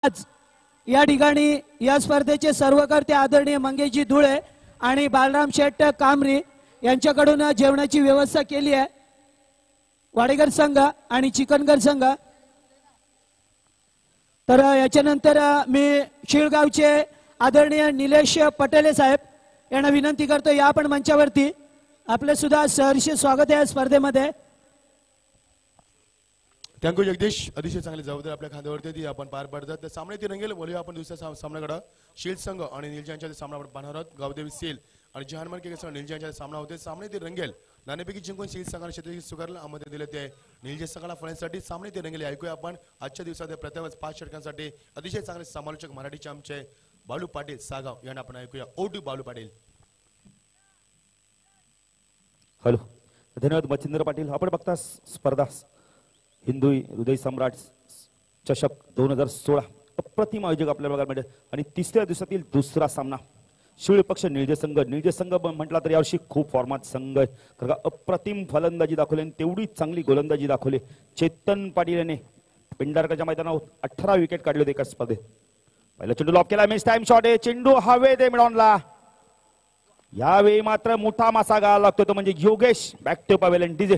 आज या ठिकाणी या स्पर्धेचे सर्वकर्ते आदरणीय मंगेशजी धुळे आणि बालराम शेठ कामरी यांच्याकडून जेवणाची व्यवस्था केली आहे। वाडेकर संघ आणि चिकनगर संघ। तर याच्यानंतर मी शिळगावचे आदरणीय निलेश पटेले साहेब यांना विनंती करतो या आपण मंचावरती। आपले सुद्धा सहर्ष स्वागत आहे स्पर्धेमध्ये। थँक्यू जगदीश, अतिशय चांगली जबाबदारी आपल्या खांद्यावरती ती आपण पार पाडतात। सामने ती रंगेल बोलूया आपण दुसऱ्या सामन्याकडे। शील्ड संघ आणि निलजांच्या सामना आपण पाहणार आहोत। गावदेवी सेल आणि जहानमान के संघ निलजांच्या सामना होते। सामने ती रंगेल नाणेफेकी जिंकून शील्ड संघाने क्षेत्ररक्षण स्वीकारलं आमंत्रण दिले ते निलजा संघाला फळ्यांसाठी सामने ती रंगेल। ऐकूया आपण आजच्या दिवसात प्रथमच 5 षटकांसाठी अतिशय चांगले समालोचक मराठीचे आमचे बालू पाटील सागाव यांना आपण ऐकूया। ओटू बालू पाटील। हॅलो, धन्यवाद मच्छिंद्र पाटील। आपण बघता स्पर्धा हिंदू हृदय सम्राट चषक 2016 अप्रतिम आयोजक आपल्याला बघायला मिळेल आणि तिसऱ्या दिवसातील दुसरा सामना शिळ पक्ष निलजे संघ। निलजे संघ म्हटला तर यावर्षी खूप फॉर्मात संघ आहे, कारण अप्रतिम फलंदाजी दाखवली आणि तेवढीच चांगली गोलंदाजी दाखवली। चेतन पाटील यांनी पेंढारकरच्या मैदानावर 18 विकेट काढले होते एका स्पर्धेत। पहिला चेंडू लॉक केला, मिस टाइम शॉट आहे, चेंडू हवेत मिडॉनला। यावेळी मात्र मोठा मासा गाळा लागतो तो म्हणजे Yogesh. Back to pavilion DJ.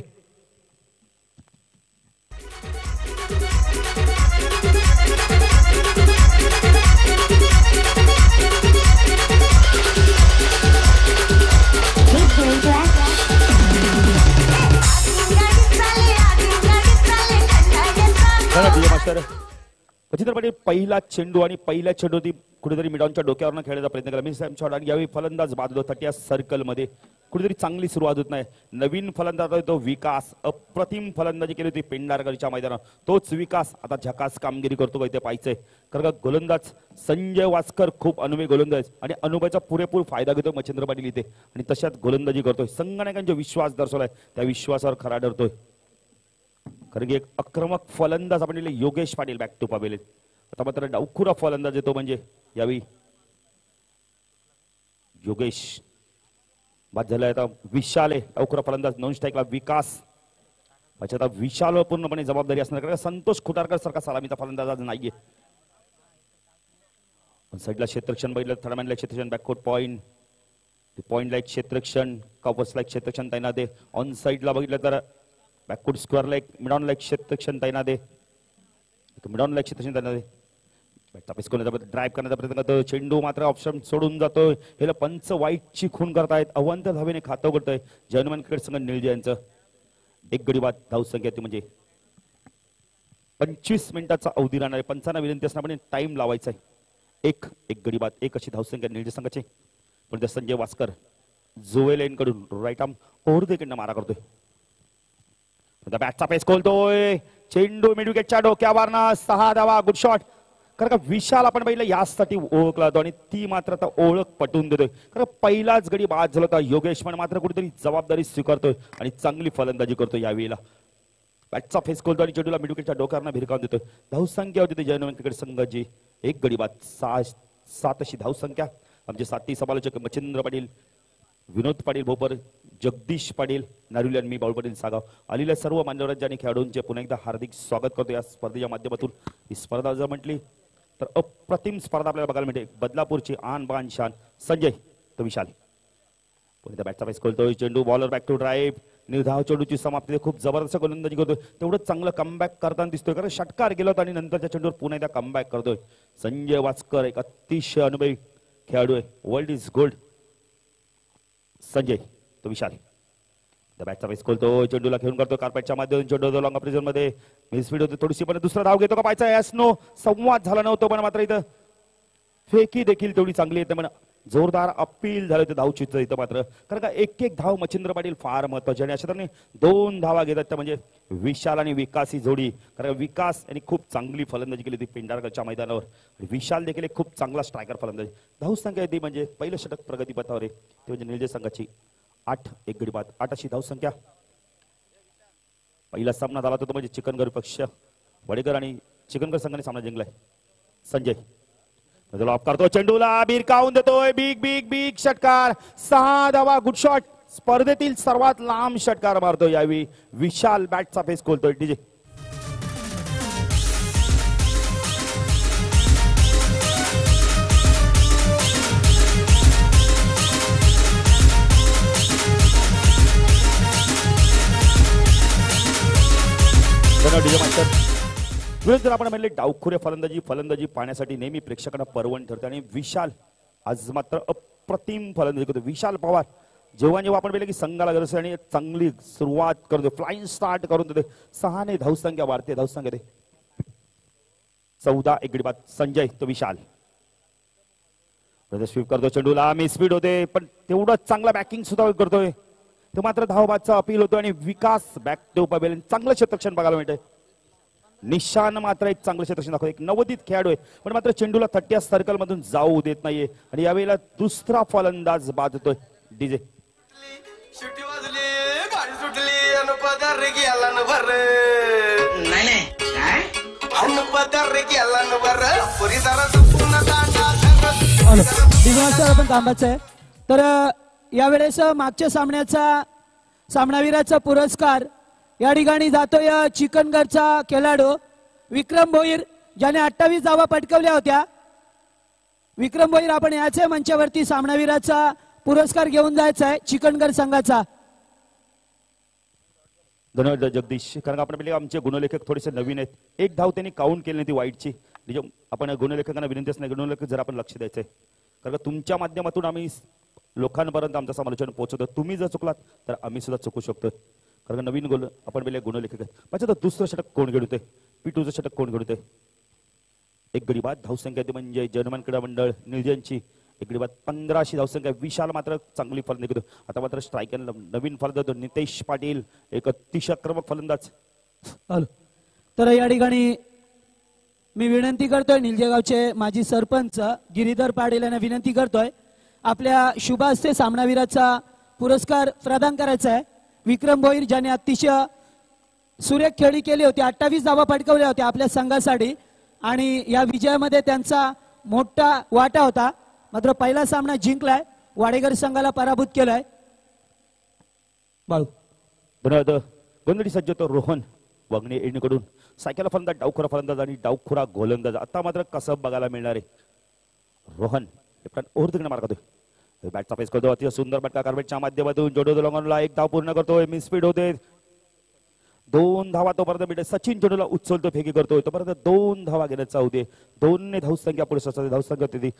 Machhindra Patil पहिला चेंडू आणि पहिल्या चेंडूती कुठेतरी मिडॉनच्या डोक्यावरनं खेळण्याचा प्रयत्न केला, मिस टाइम शॉट आणि यावेळी फलंदाज बाद होतो 30 सर्कल मध्ये। कुठेतरी चांगली सुरुवात होत नाही। नवीन फलंदाज तो विकास अप्रतिम फलंदाजी केली होती पेंढारकरच्या मैदानात, तोच विकास आता झकास कामगिरी करतो इथे पाहायचंय। कारण गोलंदाज संजय वास्कर खूप अनुभवी गोलंदाज आणि अनुभवाचा पुरेपूर फायदा घेतो मच्छिंद्र पाटील इथे आणि तशाच गोलंदाजी करतोय। संघनायकांचा विश्वास दर्शवलाय त्या विश्वासावर खरा ठरतोय, कारण की एक आक्रमक फलंदाज आपण Yogesh Patil back to pavilion. आता मात्र डावखुरा फलंदाज येतो म्हणजे यावेळी योगेश बाद झालाय। आता विशाल आहे डावखुरा फलंदाज, नॉन स्ट्राईकला विकास। आता विशाल पूर्णपणे जबाबदारी असणार, कारण संतोष खुटारकर सारखा सलामीचा फलंदाज आज नाहीये। साईडला क्षेत्ररक्षण बघितलं, थर्डमॅनला क्षेत्ररक्षण, बॅककोट पॉइंट पॉइंटला एक क्षेत्ररक्षण, कव्हर्सला एक क्षेत्ररक्षण तैनात आहे। ऑन साईडला बघितलं तर बॅककोट स्क्वेअरला एक मिडॉनला एक क्षेत्ररक्षण तैनात आहे, मिडॉनला एक क्षेत्ररक्षण तैनात आहे। ड्राईव्ह करण्याचा प्रयत्न करतोय, चेंडू मात्र ऑप्शन सोडून जातोय। हे पंच वाईटची खून करतायत, अवंत धावेने खातं करतोय जर्मन क्रिकेट संघ निलजे यांचं। एक गडी बाद धावसंख्या ती म्हणजे 25 मिनिटाचा अवधी राहणार आहे। पंचांना विनंती असणार पण टाइम लावायचा आहे। एक गडी बाद एक अशी धावसंख्या निलजे संघाची। पण संजय वास्कर जोवेलेन कडून राईट आर्म ओव्हरदेखील मारा करतोय, बॅटचा पेस खोलतोय, चेंडू मिड विकेटच्या डोक्यावरनं 6 धावा, गुड शॉट। कारण का विशाल आपण पहिला यासाठी ओळखला होता आणि ती मात्र आता ओळख पटवून देतोय, कारण पहिलाच गडी बाद झाला होता। योगेश पण मात्र कुठेतरी जबाबदारी स्वीकारतोय आणि चांगली फलंदाजी करतोय यावेळेला। बॅटचा फेस खोलतो आणि चेंडूला मिड विकेटच्या डोक्यावरनं भिरकावून देतोय। धावसंख्या होती जर्मन क्रिकेट संघाची एक गडी बाद 7 अशी धावसंख्या। आमचे साथी समालोचक मच्छिंद्र पाटील, विनोद पाटील भोपर, जगदीश पाटील नारुली आणि मी बाळू पाटील सागाव आलेल्या सर्व मान्यवरांचे आणि खेळाडूंचे पुन्हा एकदा हार्दिक स्वागत करतो या स्पर्धेच्या माध्यमातून। ही स्पर्धा जर म्हटली तर अप्रतिम स्पर्धा आपल्याला बघायला मिळते। बदलापूरची आन बान शान संजय तो विशाल। पुन्हा बॅटचा फेस खोलतोय, चेंडू बॉलर बॅक टू ड्राईव्ह, निर्धाव चेंडूची समाप्ती, खूप जबरदस्त गोलंदाजी करतोय। तेवढं चांगलं कमबॅक करताना दिसतोय, कारण षटकार गेला होता आणि नंतरच्या चेंडूवर पुन्हा एकदा कमबॅक करतोय संजय वास्कर। एक अतिशय अनुभवी खेळाडू आहे, वर्ल्ड इज गोल्ड संजय तो विशाल। बॅटचा फेस खोलतो, चेंडूला घेऊन करतो कार्पेटच्या माध्यमातून, चेंडू लॉंग प्रिझन मध्ये मिसफीड होते थोडीशी, पण दुसरा धाव घेतो का पाहायचा। यासनो संवाद झाला नव्हतो, पण मात्र इथं फेकी देखील तेवढी चांगली येते, पण जोरदार अपील झालं होतं धावचीचं इथं मात्र। कारण का एक धाव मच्छिंद्र पाटील फार महत्वाची आणि अशा तऱ्हेने 2 धावा घेतात त्या म्हणजे विशाल आणि विकास ही जोडी। कारण विकास यांनी खूप चांगली फलंदाजी केली होती पेंढारकरच्या मैदानावर, विशाल देखील एक खूप चांगला स्ट्रायकर फलंदाजी। धावसंख्या ती म्हणजे पहिलं षटक प्रगतीपथावर आहे ते म्हणजे निलजे संघाची 8 एक गडी बाद 8 अशी धावसंख्या। पहिला सामना झाला तो म्हणजे चिकनगर पक्ष वडेकर आणि चिकनगर संघाने सामना जिंकलाय। संजय लॉक करतो, चेंडूला भिरकावून देतोय, बिग बिग बिग षटकार, 6 धावा, गुड शॉट। स्पर्धेतील सर्वात लांब षटकार मारतो यावेळी विशाल। बॅटचा फेस खोलतोय डीजे। विजय मास्तर विरुद्ध जर आपण म्हणले डावखुरे फलंदाजी पाहण्यासाठी नेहमी प्रेक्षकांना पर्वण ठरते आणि विशाल आज मात्र अप्रतिम फलंदाजी करतो. विशाल पवार जेव्हा जेव्हा आपण पाहिलं की संघाला गरज आहे आणि चांगली सुरुवात करतो, फ्लाइंग स्टार्ट करून देते. 6 ने धावसंख्या वाढते, धावसंख्या 14 एक गडी बाद. संजय तो विशाल स्वीप करतो, चेंडूला मी स्पीड होते पण तेवढं चांगला बॅकिंग सुद्धा करतोय. तो मात्र धावबादचा अपील होतो आणि विकास बॅक टू पबेल चांगलं क्षेत्ररक्षण बघायला मिळतंय. निशान मात्र एक चांगलं क्षेत्ररक्षण दाखवतो, एक नवोदित खेळाडू आहे पण मात्र चेंडूला 30 सर्कल मधून जाऊ देत नाहीये आणि यावेळेला दुसरा फलंदाज बाद होतोय. डीजे शिटी वाजली, गाडी सुटली अन पदार गेला न भर. नाही नाही काय अन पदार गेला न भर. परिसरा पुन्हा दांडा दिग्मास्टर आपण थांबायचं आहे. तर यावेळेस मागच्या सामनावीराचा पुरस्कार या ठिकाणी जातोय चिकनगडचा खेळाडू विक्रम भोईर ज्याने 28 धावा पटकवल्या होत्या. विक्रम भोईर आपण याच्या मंचावरती सामनावीराचा पुरस्कार घेऊन जायचा आहे चिकनगड संघाचा. धन्यवाद जगदीश. कारण आपण पहिले आमचे गुणलेखक थोडेसे नवीन आहेत. एक धाव त्यांनी काउंट केली नाही ती वाईटची. आपण गुणलेखकांना विनंतीच नाही, गुणलेखक जर आपण लक्ष द्यायचंय कारण तुमच्या माध्यमातून आम्ही लोकांपर्यंत आमचं समालोचन पोहोचवतो. तुम्ही जर चुकलात तर आम्ही सुद्धा चुकू शकतो कारण नवीन गोल आपण पहिले गुणलेखक आहेत. म्हणजे दुसरं षटक कोण खेळतोय, P2चं षटक कोण खेळतोय. एक गडी बाद. धावसंख्या ती म्हणजे जर्मन क्रीडा मंडळ निलजनची एक गडी बाद. 1500 धावसंख्या. विशाल मात्र चांगली फलंदाजी करतो. आता मात्र स्ट्रायकर नवीन फलंदाज नितेश पाटील एक अतिशय आक्रमक फलंदाज. तर या ठिकाणी मी विनंती करतोय निलजेगावचे माजी सरपंच गिरीधर पाटील यांना विनंती करतोय आपल्या शुभ हस्ते सामनावीराचा पुरस्कार प्रदान करायचा आहे. विक्रम भोईर ज्याने अतिशय सुरेख खेळी केली होती, 28 धावा पटकवल्या होत्या आपल्या संघासाठी आणि या विजयामध्ये त्यांचा मोठा वाटा होता. मात्र पहिला सामना जिंकलाय, वाडेकर संघाला पराभूत केलाय. बाळू धन्यवाद. गोंधळी सज्ज तो रोहन वागणे येणीकडून सायकल फलंदाज, डावखुरा फलंदाज आणि डावखुरा गोलंदाज. आता मात्र कसं बघायला मिळणार आहे. रोहन ओव्हर मार्ग करतोय, बॅटचा फेस करतो, अतिशय सुंदर बॅटका कार्पेटच्या माध्यमातून जोडो दोलंगनला एक धाव पूर्ण करतोय. मिस स्पीड होते, 2 धावा तोपर्यंत मिळते. सचिन चेंडूला उचलतो, फेकी करतोय तोपर्यंत 2 धावा घेण्याचा होते. 2 ने धावसंख्या पुढे सध्या धावसंख्या होती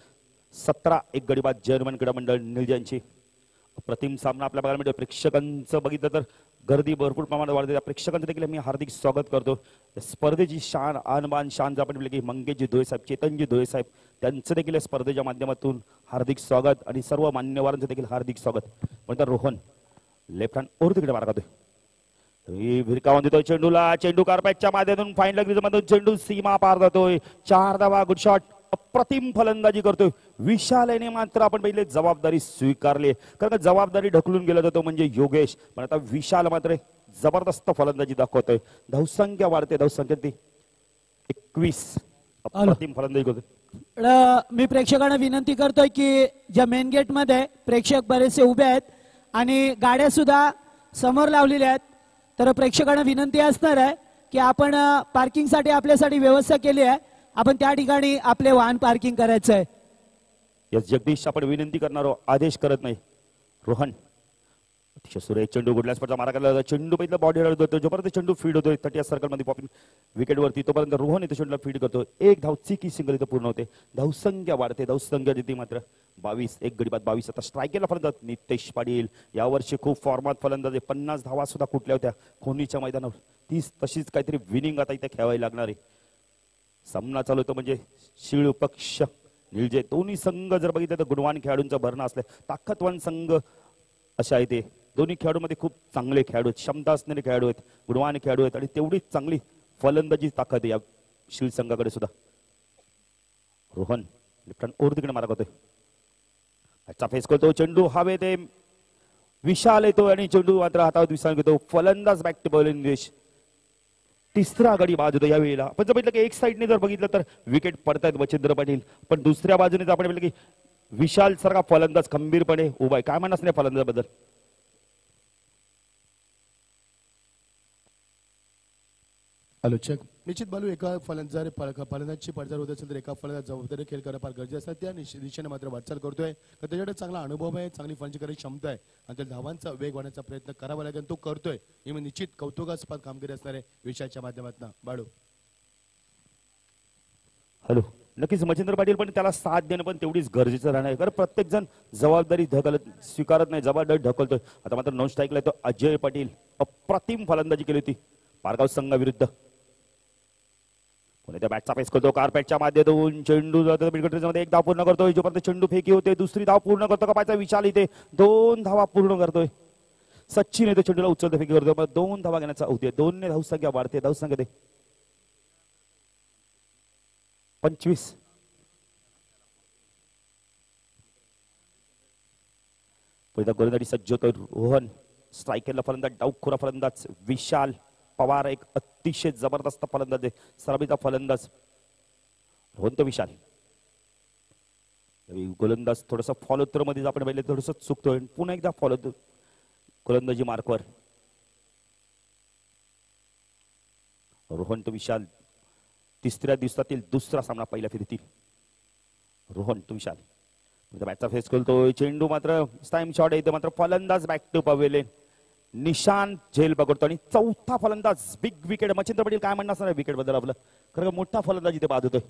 17 एक गडी बाद. जर्मन क्रीडा मंडळ निलजनची प्रतिम सामना आपल्या बघायला मिळतो. प्रेक्षकांचं बघितलं तर गर्दी भरपूर प्रमाणात वाढते. प्रेक्षकांचं देखील मी हार्दिक स्वागत करतो. स्पर्धेची शान आणबान शान आपण म्हटलं की मंगेशजी धुळे साहेब, चेतनजी धुळे साहेब त्यांचं देखील स्पर्धेच्या माध्यमातून हार्दिक स्वागत आणि सर्व मान्यवरांचं देखील हार्दिक स्वागत. पण रोहन लेफ्ट हँड ओव्हर तिकडे मार करतोय, भिरकावून देतोय चेंडूला. चेंडू कार्पेटच्या माध्यमातून फाईन लेग मधून चेंडू सीमा पार जातोय. 4 धावा. Good shot. अप्रतिम फलंदाजी करतोय विशालने. मात्र आपण पहिले जबाबदारी स्वीकारली कारण जबाबदारी ढकलून गेला जातो म्हणजे योगेश. पण आता विशाल मात्र जबरदस्त फलंदाजी दाखवतोय. धावसंख्या वाढते, धावसंख्या ती 21. अप्रतिम फलंदाजी करतोय. मी प्रेक्षकांना विनंती करतोय की ज्या मेन गेट मध्ये प्रेक्षक बरेचसे उभे आहेत आणि गाड्या सुद्धा समोर लावलेल्या आहेत. तर प्रेक्षकांना विनंती असणार आहे की आपण पार्किंगसाठी आपल्यासाठी व्यवस्था केली आहे, आपण त्या ठिकाणी आपले वाहन पार्किंग करायचं आहे. यस जगदीश, आपण विनंती करणार आदेश करत नाही. रोहन अतिशय सुरेख चेंडू गुडल्या स्पर्धा मारा करायला. चेंडू पहिला बॉडी होतो, जोपर्यंत चेंडू फीड होतोय 30 सर्कल मध्ये पॉपिंग विकेट वरती तोपर्यंत रोहन इथे चेंडूला फीड करतो. 1 धाव चिकी सिंगल इथं पूर्ण होते. धावसंख्या वाढते, धावसंख्या देते मात्र 22 एक गडी बाद. 22 आता स्ट्रायकेला फलंदाज नितेश पाटील यावर्षी खूप फॉर्मात फलंदाज आहे. 50 धावा सुद्धा कुठल्या होत्या खोनीच्या मैदानावर. 30 तशीच काहीतरी विनिंग आता इथे खेळावी लागणार आहे. सामना चालू होतो म्हणजे शिळ पक्ष निलजे दोन्ही संघ जर बघितलं तर गुणवान खेळाडूंचा भरणा असले, ताकदवान संघ असे आहे. ते दोन्ही खेळाडूंमध्ये खूप चांगले खेळाडू आहेत, क्षमता असणारे खेळाडू आहेत, गुणवान खेळाडू आहेत आणि तेवढीच चांगली फलंदाजी ताकद आहे या शिळ संघाकडे सुद्धा. रोहन ओव्हर तिकडे मारा करतोय, अच्छा फेस करतो. चेंडू हवे ते विशाल येतो आणि चेंडू मात्र हातावर विशाल घेतो. फलंदाज बॅक टू बॉलिंग देश. तिसरा गडी बाद होतो यावेळेला. आपण जर बघितलं की एक साईडने जर बघितलं तर विकेट पडतायत वचिंद्र पाटील, पण दुसऱ्या बाजूने जर आपण बघितलं की विशाल सारखा फलंदाज खंबीरपणे उभा आहे. काय म्हणणार नाही फलंदाजाबद्दल. आलोचक निश्चित बालू एका फलंदाजची पडझड होत असेल तर एका फलंदाज जबाबदारी खेळ करणं फार गरजेचं असतं. त्या दिशेने मात्र वाटचाल करतोय तर त्याच्याकडे चांगला अनुभव आहे, चांगली फलंदाजी करण्याची क्षमता आहे आणि त्या धावांचा वेग वाढण्याचा प्रयत्न करावा लागेल. तो करतोय ही निश्चित कौतुकास्पद कामगिरी असणार आहे विषयाच्या माध्यमातून. बाळू हॅलो, नक्कीच मच्छिंद्र पाटील, पण त्याला साथ देणं पण तेवढीच गरजेचं राहणार आहे, कारण प्रत्येक जण जबाबदारी स्वीकारत नाही, जबाबदारी ढकलतोय. आता मात्र नॉन स्ट्राईकला तो अजय पाटील अप्रतिम फलंदाजी केली होती पारगाव संघाविरुद्ध. पुणे त्या बॅटचा पेस करतो कार्पेटच्या माध्यमातून, चेंडू मध्ये एक धाव पूर्ण करतोय, जोपर्यंत चेंडू फेकी होते दुसरी धाव पूर्ण करतो का पाहायचा विशाल, इथे 2 धावा पूर्ण करतोय. सचिन येतो चेंडूला उचलतो फेकी करतोय, 2 धावा घेण्याचा होते, 2 ने धावसंख्या वाढते, धावसंख्या ते 25. पहिला गोलंदाजी सज्ज होतो रोहन, स्ट्रायकरला फलंदाज डाऊखोरा फलंदाज विशाल पवार, एक अतिशय जबरदस्त फलंदाज आहे, सलामीचा फलंदाज रोहन तो विशाल. गोलंदाज थोडस फॉलोथ्रो मध्ये आपण पहिले थोडस चुकतोय, पुन्हा एकदा फॉलो गोलंदाजी मार्कवर रोहन तो विशाल. तिसऱ्या दिवसातील दुसरा सामना पहिल्या फेरीतील रोहन तो विशाल बॅटचा फेस करतोय, चेंडू मात्र टाइम शॉट येतो, मात्र फलंदाज बॅक टू पवेलियन निशांत झेल पकडतो आणि चौथा फलंदाज बिग विकेट. मच्छिंद्र पाटील काय म्हणणार असणार विकेट बद्दल आपलं, खरं मोठा फलंदाज इथे बाद होतोय.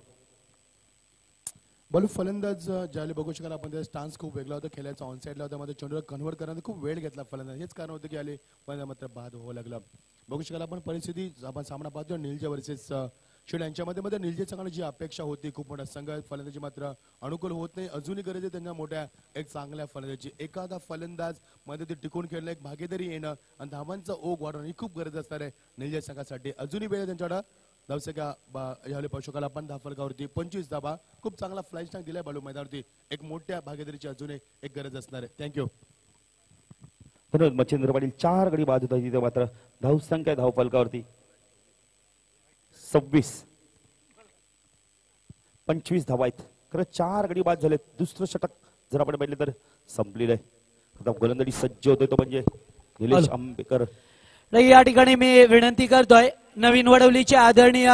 बलू फलंदाज ज्यावेळी बघू शकाल आपण त्याचा स्टान्स खूप वेगळा होता, खेळायचा ऑन साईडला होता, मात्र चेंडूला कन्व्हर्ट करण्यात खूप वेळ घेतला फलंदाज. हेच कारण होतं की आले पण मात्र बाद व्हावं लागलं. बघू शकाल आपण परिस्थिती आपण सामना पाहतो निलजा वर्सेस शेड यांच्यामध्ये मध्ये निलजे संघाला जी अपेक्षा होती खूप मोठा संघ, फलंदाजी मात्र अनुकूल होत नाही. अजूनही गरज आहे त्यांना मोठ्या एक चांगल्या फलंदाजी, एखादा फलंदाज मध्ये ते टिकून खेळणं, एक भागीदारी येणं आणि धावांचा ओघ वाढवणं ही खूप गरज असणार आहे निलजे संघासाठी. अजूनही वेळ त्यांच्याकडे धावसंख्या यावेळी पाहू शकाल आपण 10 फलकावरती 25 धावा, खूप चांगला फ्लाय स्टॅक दिलाय बालू मैदानावरती. एक मोठ्या भागीदारीची अजूनही एक गरज असणार आहे. थँक्यू. धन्यवाद मच्छिंद्र पाटील. 4 गडी बाद होता तिथे, मात्र धावसंख्या धाव फलकावरती 26, 25 धावा आहेत. खरं 4 गडी बाद झाले. दुसरं षटक जर आपण पाहिलं तर संपलेलं आहे. आता गोलंदाजी सज्ज होतोय तो म्हणजे निलेश आंबेकर. या ठिकाणी मी विनंती करतोय नवीन वडवलीचे आदरणीय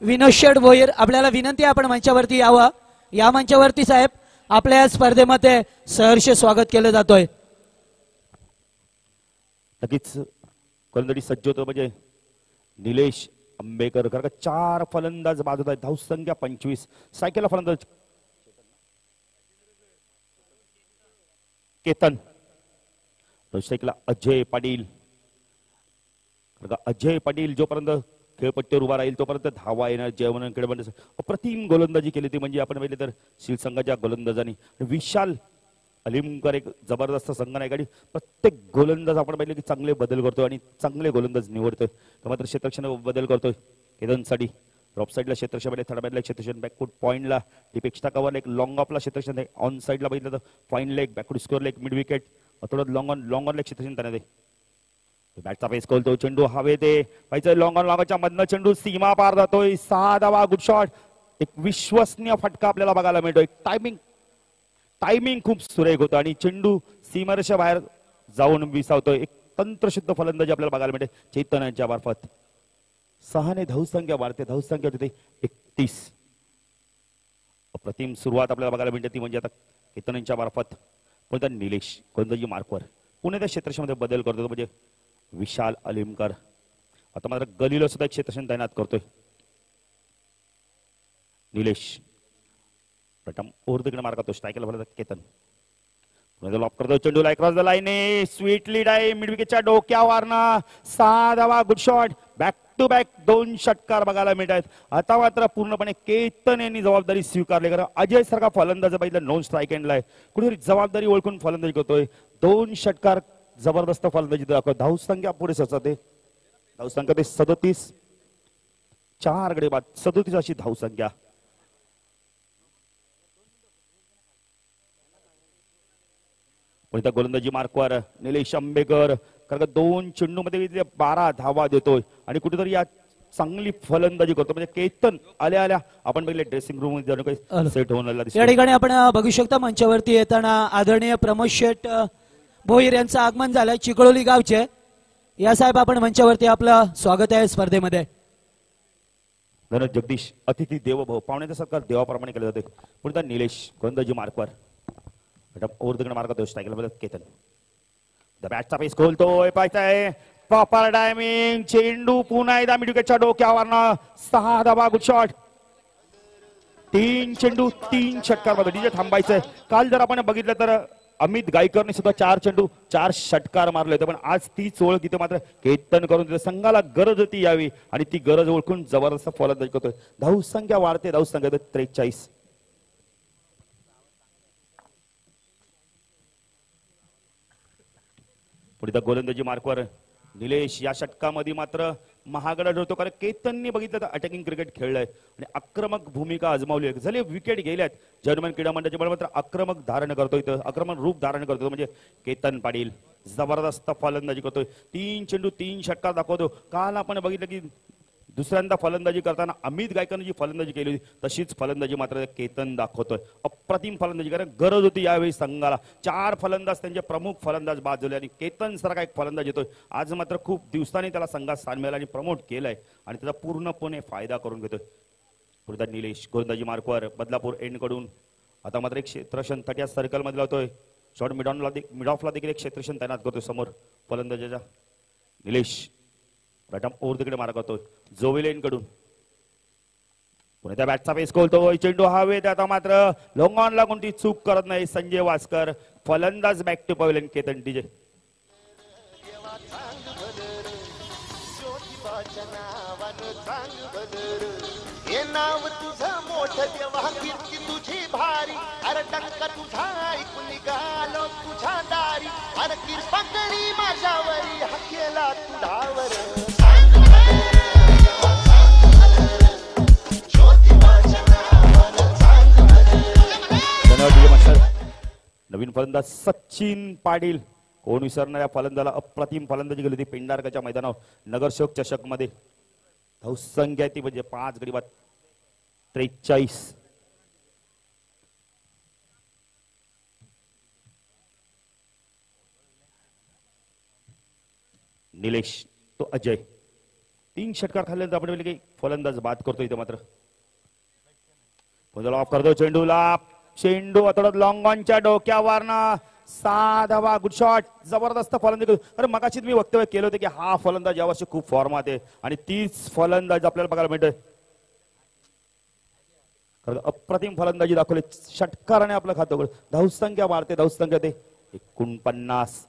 विनोद शेठ भोईर, आपल्याला विनंती आहे आपण मंचावरती यावं. या मंचावरती साहेब आपल्या या स्पर्धेमध्ये सहर्ष स्वागत केलं जातोय. नक्कीच गोलंदाजी सज्ज होतो म्हणजे निलेश आंबेकर. कारण 4 फलंदाज बाद होत आहेत, धावसंख्या 25. सायकलला फलंदाज केतन, सायकलला अजय पाटील. अजय पाटील जोपर्यंत खेळपट्टीवर उभा राहील तोपर्यंत धावा येणार. जेवणाकडे अप्रतिम गोलंदाजी केली ती म्हणजे आपण पाहिले तर शिल संघाच्या गोलंदाजांनी. विशाल अलिमकर एक जबरदस्त संघनायक आणि प्रत्येक गोलंदाज आपण पाहिले की चांगले बदल करतोय आणि चांगले गोलंदाज निवडतोय. तर मात्र क्षेत्ररक्षण बदल करतोय केतनसाठी. ड्रॉप साईडला क्षेत्ररक्षण, थर्ड बॅटला क्षेत्ररक्षण, बॅकफूट पॉइंटला टिप एक्स्ट्रा कव्हरला एक लॉंग ऑफला क्षेत्ररक्षण, ऑन साईडला बघितलं तर फाईन लेग, बॅकफूट स्कोअरला एक मिड विकेट, थोडं लॉंग ऑनला क्षेत्ररक्षण करण्यात आहे. बॅटचा फेस करतो, चेंडू हवेत आहे, पाहिजे लॉंग ऑन लॉंगच्या मधनं चेंडू सीमा पार जातोय. 6 धावा, गुड शॉट. एक विश्वसनीय फटका आपल्याला बघायला मिळतोय. टायमिंग खूप सुरेख होतं आणि चेंडू सीमारेषा बाहेर जाऊन विसावतोय. एक तंत्रशुद्ध फलंदाजी आपल्याला बघायला मिळते चैतन्य यांच्या मार्फत. 6 ने धावसंख्या वाढते, धावसंख्या होते 31. अप्रतिम सुरुवात आपल्याला बघायला मिळते ती म्हणजे आता चैतन्य यांच्या मार्फत. पण निलेश गोलंदाजी मार्कवर पुणे त्या क्षेत्रक्षेत्रामध्ये बदल करतो म्हणजे विशाल अलिमकर. आता मात्र गलीला सुद्धा एक क्षेत्रक्षण तैनात करतोय निलेश. प्रथम ओव्हर तिकडे मार करतो, स्ट्रायकला भरला केतन. लॉक करतो चेंडूला क्रॉस द लाईन, स्वीटली डाय मिड विकेटच्या डोक्यावरना 6 धावा, good shot. Back to back 2 षटकार बघायला मिळतात. आता मात्र पूर्णपणे केतन यांनी जबाबदारी स्वीकारली. कारण अजय सारखा फलंदाज पाहिजे नॉन स्ट्राईक एंडला आहे, कुठेतरी जबाबदारी ओळखून फलंदाजी करतोय. 2 षटकार जबरदस्त फलंदाजी दाखव. धावसंख्या पुढे सचते, धावसंख्या ते 37. 4 गडी बाद 37 अशी धावसंख्या. गोलंदाजी मार्कवर निलेश आंबेकर. कारण 2 चेंडू मध्ये 12 धावा देतोय आणि कुठेतरी या चांगली फलंदाजी करतो. म्हणजे केतन आल्या आपण बघितले ड्रेसिंग रूम मध्ये सेट होऊन या ठिकाणी आपण बघू शकता मंचावरती येताना आदरणीय प्रमोद शेठ भोईर यांचं आगमन झालंय, चिखलोली गावचे. या साहेब आपण मंचावरती आपलं स्वागत आहे स्पर्धेमध्ये. धन जगदीश अतिथी देव भाऊ पाहुण्याचा सत्कार देवाप्रमाणे केला जातो. पुढे निलेश गोंदाजी मार्कवर ओरदगड मार्ग दोष टाकला केतन द बॅटचा पेस खोलतोय पाहताय प्रॉपर टायमिंग चेंडू पुन्हा एकदा मिडविकेटच्या डोक्यावरनं 6 धावा गुड शॉट. 3 चेंडू 3 षटकार मध्ये डीजे थांबायचंय. काल जर आपण बघितलं तर अमित गायकरने सुद्धा 4 चेंडू 4 षटकार मारले होते पण आज तीच ओळख इथे मात्र केतन करून दिलं. संघाला गरज होती यावी आणि ती गरज ओळखून जबरदस्त फलंदाजी करतोय. धावसंख्या वाढते धावसंख्या 43. पुढे गोलंदाजी मार्कवर निलेश या षटकामध्ये मात्र महागडा ठरतो कारण केतननी बघितलं तर अटॅकिंग क्रिकेट खेळलंय आणि आक्रमक भूमिका आजमावली आहे. झाले विकेट गेल्यात जर्मन क्रीडा मंडळाचे बळ मात्र आक्रमक धारण करतोय इथं आक्रमक रूप धारण करतो म्हणजे केतन पाटील जबरदस्त फलंदाजी करतोय. 3 चेंडू 3 षटकार दाखवतो. काल आपण बघितलं की दुसऱ्यांदा फलंदाजी करताना अमित गायकरने जी फलंदाजी केली होती तशीच फलंदाजी मात्र केतन दाखवतोय. अप्रतिम फलंदाजी कारण गरज होती यावेळी संघाला. 4 फलंदाज त्यांचे प्रमुख फलंदाज बाद झाले आणि केतन सारखा एक फलंदाज येतोय. आज मात्र खूप दिवसांनी त्याला संघात स्थान मिळालं आणि प्रमोट केलंय आणि त्याचा पूर्णपणे फायदा करून घेतोय. पुढे निलेश गोलंदाजी मार्कवर बदलापूर एंड कडून आता मात्र एक क्षेत्ररक्षण 30 सर्कल मध्ये लावतोय. शॉर्ट मिड ऑफला देखील एक क्षेत्ररक्षण तैनात करतोय समोर फलंदाजाच्या. निलेश प्रथम ओव्हर तिकडे मारा करतोय जोविलेन कडून. पुणे त्या बॅटचा पेस खोलतोय चेंडू हवेत आता मात्र लॉंग ऑनला कोणती चूक करत नाही संजय वास्कर. फलंदाज back to pavilion Ketan DJ. हे नाव तुझं मोठं देवा कीर्ती तुझी भारी अरे टंका तुझा ऐकून निघालो तुझ्या दारी अरे कृपा करी माझ्यावरी हा केला तुझ्यावर. नवीन फलंदाज सचिन पाटील कोण विसरणाऱ्या फलंदाला अप्रतिम फलंदाजी केली होती पेंढारकाच्या मैदानावर नगरसेवक चषक मध्ये. धावसंख्या ती म्हणजे 5 गडी बाद 43. निलेश तो अजय 3 षटकार खाल्ल्यानंतर आपण की फलंदाज बाद करतो इथे मात्र. पुन्हा ऑफ करतो चेंडूला चेंडू आता लॉंग ऑनच्या डोक्यावरनं 6 धावा गुड शॉट. जबरदस्त फलंदाजी. अरे मगाशीच मी वक्तव्य केलं होतं की हा फलंदाज यावर्षी खूप फॉर्मात आहे आणि तीच फलंदाज आपल्याला बघायला मिळतोय. अप्रतिम फलंदाजी दाखवली षटकाराने आपलं खातं. धावसंख्या वाढते धावसंख्या ते 49.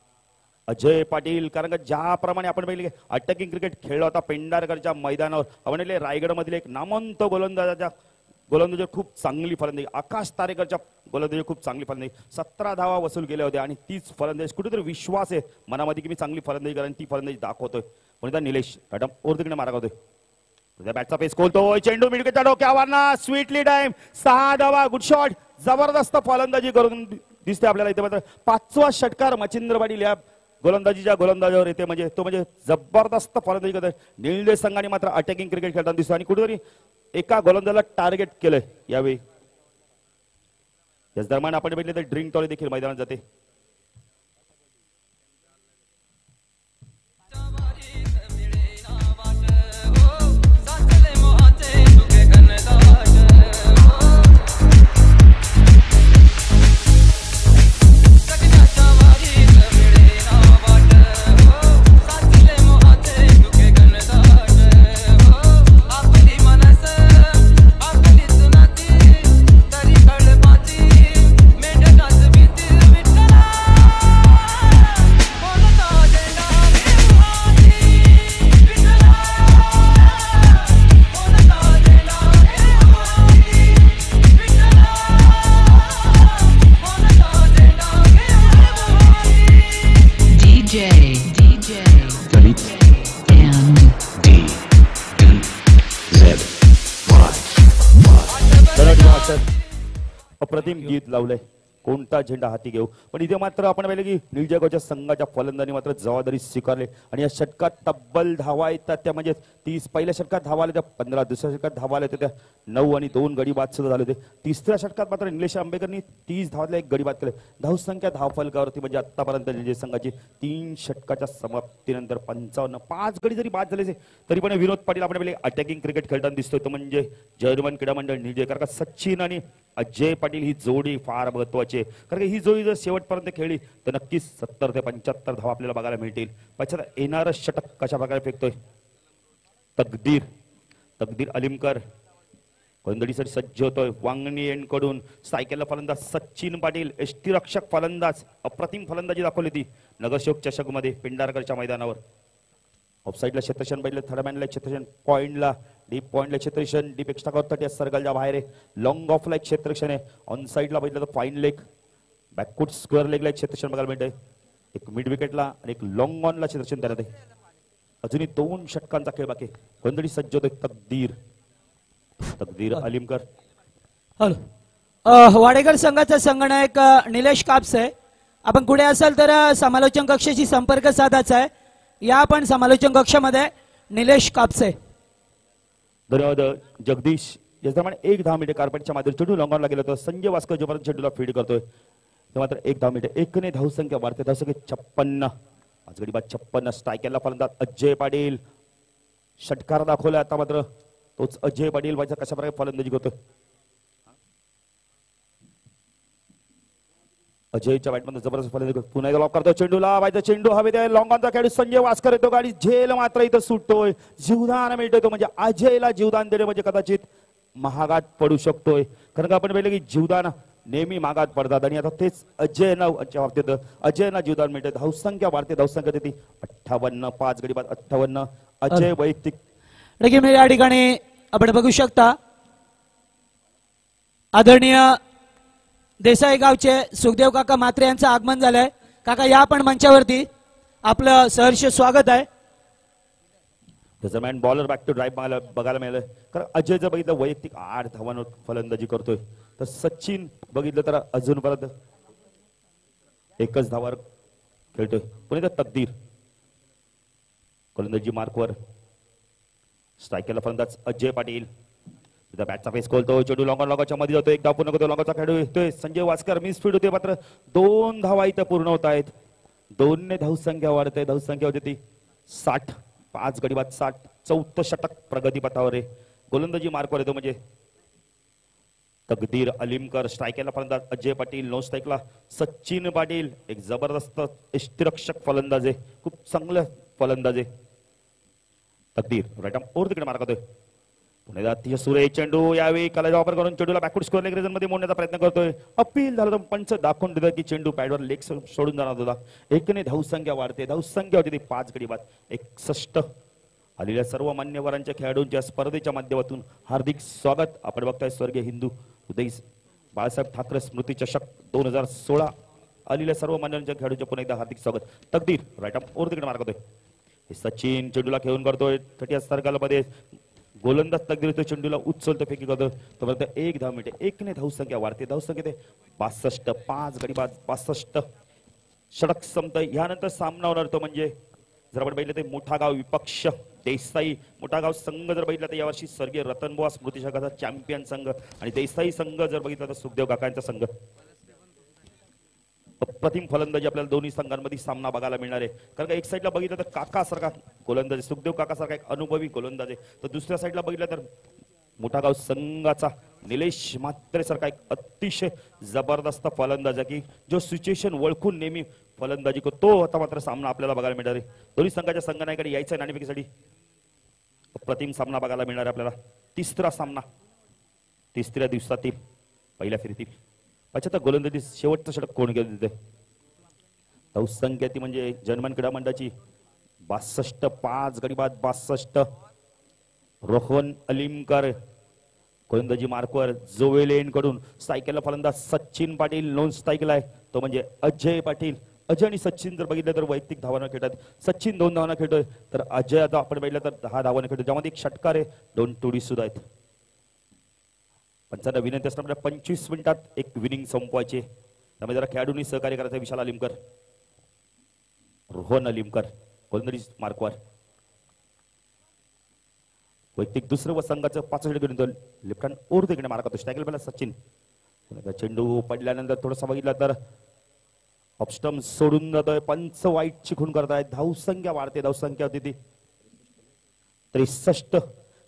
अजय पाटील कारण का ज्याप्रमाणे आपण बघितले अटॅकिंग क्रिकेट खेळला होता पेंढारकरच्या मैदानावर आपण रायगड मधील एक नामवंत गोलंदाज खूप चांगली फलंदाजी आकाश तारेकरच्या गोलंदाजी खूप चांगली फलंदाजी 17 धावा वसूल केल्या होत्या आणि तीच फलंदाजी कुठेतरी विश्वास आहे मनामध्ये की मी चांगली फलंदाजी करेन ती फलंदाजी दाखवतोय. पण निलेश रॅडम ओरतिकडे मारा करतोय. बॅटचा पेस खोलतोय चेंडू मिडविकेटच्या डोक्यावरनं स्वीटली टाइम 6 धावा गुड शॉट. जबरदस्त फलंदाजी करून दिसते आपल्याला इथे मात्र 5वा षटकार मच्छिंद्र पाटील या गोलंदाजीच्या गोलंदाजावर येते म्हणजे तो म्हणजे जबरदस्त फलंदाजी करतोय. निळदेश संघाने मात्र अटॅकिंग क्रिकेट खेळताना दिसतो आणि कुठेतरी एका गोलंदाजाला टार्गेट केलंय यावेळी. याच दरम्यान आपण बघितले तर ड्रिंक टॉली देखील मैदानात जाते. अप्रतिम गीत लावलंय कोणता झेंडा हाती घेऊ, पण इथे मात्र आपण पाहिलं की निळजगावच्या संघाच्या फलंदाजांनी मात्र जबाबदारी स्वीकारली आणि या षटकात तब्बल धावा येतात त्या म्हणजे 30 पहिल्या षटकात धावा आल्या त्या 15, दुसऱ्या षटकात धावा आल्या त्या 9 आणि 2 गडी बाद सुद्धा झाले होते. तिसऱ्या षटकात मात्र निलेश आंबेकरनी 30 धावातल्या 1 गडी बाद केले. धावसंख्या धावफलकावरती म्हणजे आतापर्यंत निळजे संघाची 3 षटकाच्या समाप्तीनंतर 55, 5 गडी जरी बाद झाले तरी पण विनोद पाटील आपण पाहिले अटॅकिंग क्रिकेट खेळताना दिसतोय तो म्हणजे जर्मन क्रीडा मंडळ निळजे. कारण का सचिन आणि अजय पाटील ही जोडी फार महत्वाची आहे, कारण ही जोडी जर शेवटपर्यंत खेळली तर नक्कीच 70 ते 75 धावा आपल्याला बघायला मिळतील. पश्चात येणारं षटक कशा प्रकारे फेकतोय तकदीर अलिमकर गोंधळीसाठी सज्ज होतोय. वांगणी एंडकडून सायकलला फलंदाज सचिन पाटील, यष्टीरक्षक फलंदाज, अप्रतिम फलंदाजी दाखवली ती नगरसेवक चषक मध्ये पिंडारकरच्या मैदानावर. ऑफसाईडला क्षेत्रक्षण बैठले, थर्डमॅनला क्षेत्रक्षण, पॉइंटला डीप पॉइंटला क्षेत्रक्षण, डीप एक्स्ट्रा करतात सर्कलच्या बाहेर आहे. लॉंग ऑफला एक क्षेत्रक्षण आहे, ऑन साईडला बैठलं तर फाईन लेग, बॅकफूट स्क्वेअर लेगला एक क्षेत्रक्षण बघायला मिळतंय. एक मिड विकेटला आणि एक लॉंग ऑनला क्षेत्रक्षण करत आहे. अजूनही 2 षटकांचा खेळ बाकी. गोंधळी सज्ज होतोय तकदीर अलिमकर. हॅलो, वाडेकर संघाचा संगणक निलेश कापसे. आपण कुठे असाल तर समालोचन कक्षाशी संपर्क साधायचा आहे. या आपण समालोचन कक्षामध्ये निलेश कापसे. धन्यवाद जगदीश. याप्रमाणे 1 धाव मिनिटे कार्पेटच्या माध्यमातून चेंडू लॉंगॉनला गेला तर संजय वास्कर जोपर्यंत चेंडूला फीड करतोय ते मात्र 1 धाव मिनिटे. 1 ने धावसंख्या वाढते, धावसंख्या 56. आज गडी बाद 56. स्ट्रायकरला फलंदाज अजय पाटील, षटकार दाखवला आता मात्र तोच अजय पाटील कशा प्रकारे फलंदाजी करतोय. अजयच्या बॅटमध्ये जबरदस्त फलंदाजी, पुन्हा एकदा लॉक करतो चेंडूला, वायचा चेंडू हवे ते लॉंग ऑनचा खेळाडू संजय वास्कर येतो, गाडी झेल मात्र इथं सुटतोय, जीवदान मिळतोय. तो म्हणजे अजयला जीवदान देणे म्हणजे कदाचित महागात पडू शकतोय, कारण का आपण पाहिलं की जीवदान नेहमी मागात पडतात आणि आता तेच अजयच्या बाबतीत अजयना जीवदान मिळते. धावसंख्या वाढते, धावसंख्या देते 58. 5 गडी बाद 58. अजय वैयक्तिक. या ठिकाणी आपण बघू शकता आदरणीय देसाई गावचे सुखदेव काका मात्रे यांचं आगमन झालंय. काका या पण मंचावरती, आपलं सहर्ष स्वागत आहे. दरम्यान बॉलर बॅक टू ड्राईव्ह बघायला मिळालं, कारण अजय जर बघितलं वैयक्तिक 8 धावांवर फलंदाजी करतोय तर सचिन बघितलं तर अजून परत 1च धावावर खेळतोय. पुणे तकदीर फलंदाजी मार्कवर, स्ट्रायकरला फलंदाज अजय पाटील, बॅटचा फेस खोलतो, चेंडू लॉंगॉनच्या मध्ये जातो, 1 धाव पूर्ण करतो. लॉंगॉनचा खेळाडू येतोय संजय वास्कर, मिस फील्ड होते मात्र 2 धावा इथं पूर्ण होत आहेत. 2 ने धावसंख्या वाढते, धावसंख्या होती ती 60. 5 गडी बाद 60. 4थं षटक प्रगतीपथावर आहे. गोलंदाजी मार्कवर येतो म्हणजे तकदीर अलिमकर, स्ट्रायकरला फलंदाज अजय पाटील, नो स्ट्राईकला सचिन पाटील, एक जबरदस्त यष्टीरक्षक फलंदाज आहे, खूप चांगलं फलंदाज आहे तकदीर. राईट आर्म ओव्हर तिकडे मार्क होतोय. पुन्हा अतिशय सुरेख चेंडू, यावेळी कलाचा वापर करून चेंडूला बॅकवर्ड स्कोअर लेग रिजन मध्ये मोडण्याचा प्रयत्न करतोय. अपील झालं तर पंच दाखवून देतं की चेंडू पॅडवर लेग सोडून जाणार होता. 1 ने धावसंख्या वाढते, धावसंख्या होती ती 5 गडी बाद 61. आलेल्या सर्व मान्यवरांच्या खेळाडूंच्या स्पर्धेच्या माध्यमातून हार्दिक स्वागत. आपण बघताय स्वर्गीय हिंदू उदय बाळासाहेब ठाकरे स्मृती चषक 2016. आलेल्या सर्व मान्यवरांच्या खेळाडूंच्या पुन्हा एकदा हार्दिक स्वागत. तकदीर राईट आर्म ओव्हर तिकडे मार्क होतोय. सचिन चेंडूला खेळून करतोय 30 सर्कलमध्ये, गोलंदाज तकदीर तो चेंडूला उचलतो, फेकी करतो. तोपर्यंत 1 धाव मिळते. 1 ने धावसंख्या वाढते, धावसंख्या ते 62. 5 गडी बाद 62. षटक संपत. यानंतर सामना होणार तो म्हणजे जर आपण बघितलं तर मोठा गाव विपक्ष देसाई मोठा गाव संघ जर बघितला तर यावर्षी स्वर्गीय रतनबुवा स्मृती शतकाचा चॅम्पियन संघ आणि देसाई संघ जर बघितला तर सुखदेव काकांचा संघ. अप्रतिम फलंदाजी आपल्याला दोन्ही संघांमध्ये सामना बघायला मिळणार आहे, कारण का एक साईडला बघितलं तर काका सारखा गोलंदाज सुखदेव काका सारखा एक अनुभवी गोलंदाज आहे, तर दुसऱ्या साईडला बघितलं तर मोठा गाव संघाचा निलेश म्हात्रे सारखा एक अतिशय जबरदस्त फलंदाज आहे की जो सिच्युएशन ओळखून नेहमी फलंदाजी करतो. आता मात्र सामना आपल्याला बघायला मिळणार आहे. दोन्ही संघाच्या संघानाकडे यायचं नाणेफेकीसाठी अप्रतिम सामना बघायला मिळणार आहे आपल्याला. तिसरा सामना 3ऱ्या दिवसातील पहिल्या फेरीतील. अच्छा, गोलंदाजी शेवटचं षटक कोण गेलं तिथे धावसंख्या ती म्हणजे जर्मन क्रीडा मंडळाची 62. 5 गडी बाद 62. रोहन अलिमकर गोलंदाजी मार्कवर, जोवेलेन कडून सायकलला फलंदाज सचिन पाटील, नॉन स्ट्राईकला आहे तो म्हणजे अजय पाटील. अजय आणि सचिन जर बघितलं तर वैयक्तिक धावांना खेळतात. सचिन 2 धावांना खेळतोय तर अजय आता आपण बघितलं तर 10 धावांना खेळतोय, ज्यामध्ये एक षटकार आहे, 2 टोडी सुद्धा आहेत. पंचांना विनंती असल्यामुळे 25 मिनिटात एक विनिंग संपवायचे. त्यामुळे जरा खेळाडूंनी सहकार्य करायचं. विशाल अलिमकर, रोहन अलिमकर गोलंदाजी मार्कवर. वैयक्तिक दुसरं व संघाचं 65 गडी लेफ्ट हँड ओर तिकडे मारा करतो. स्ट्रायकल पहिला सचिन. चेंडू पडल्यानंतर थोडंसं बघितलं तर ऑफस्टम सोडून जातोय. पंच वाईट खून करतायत. धावसंख्या वाढते. धावसंख्या होती ती 63.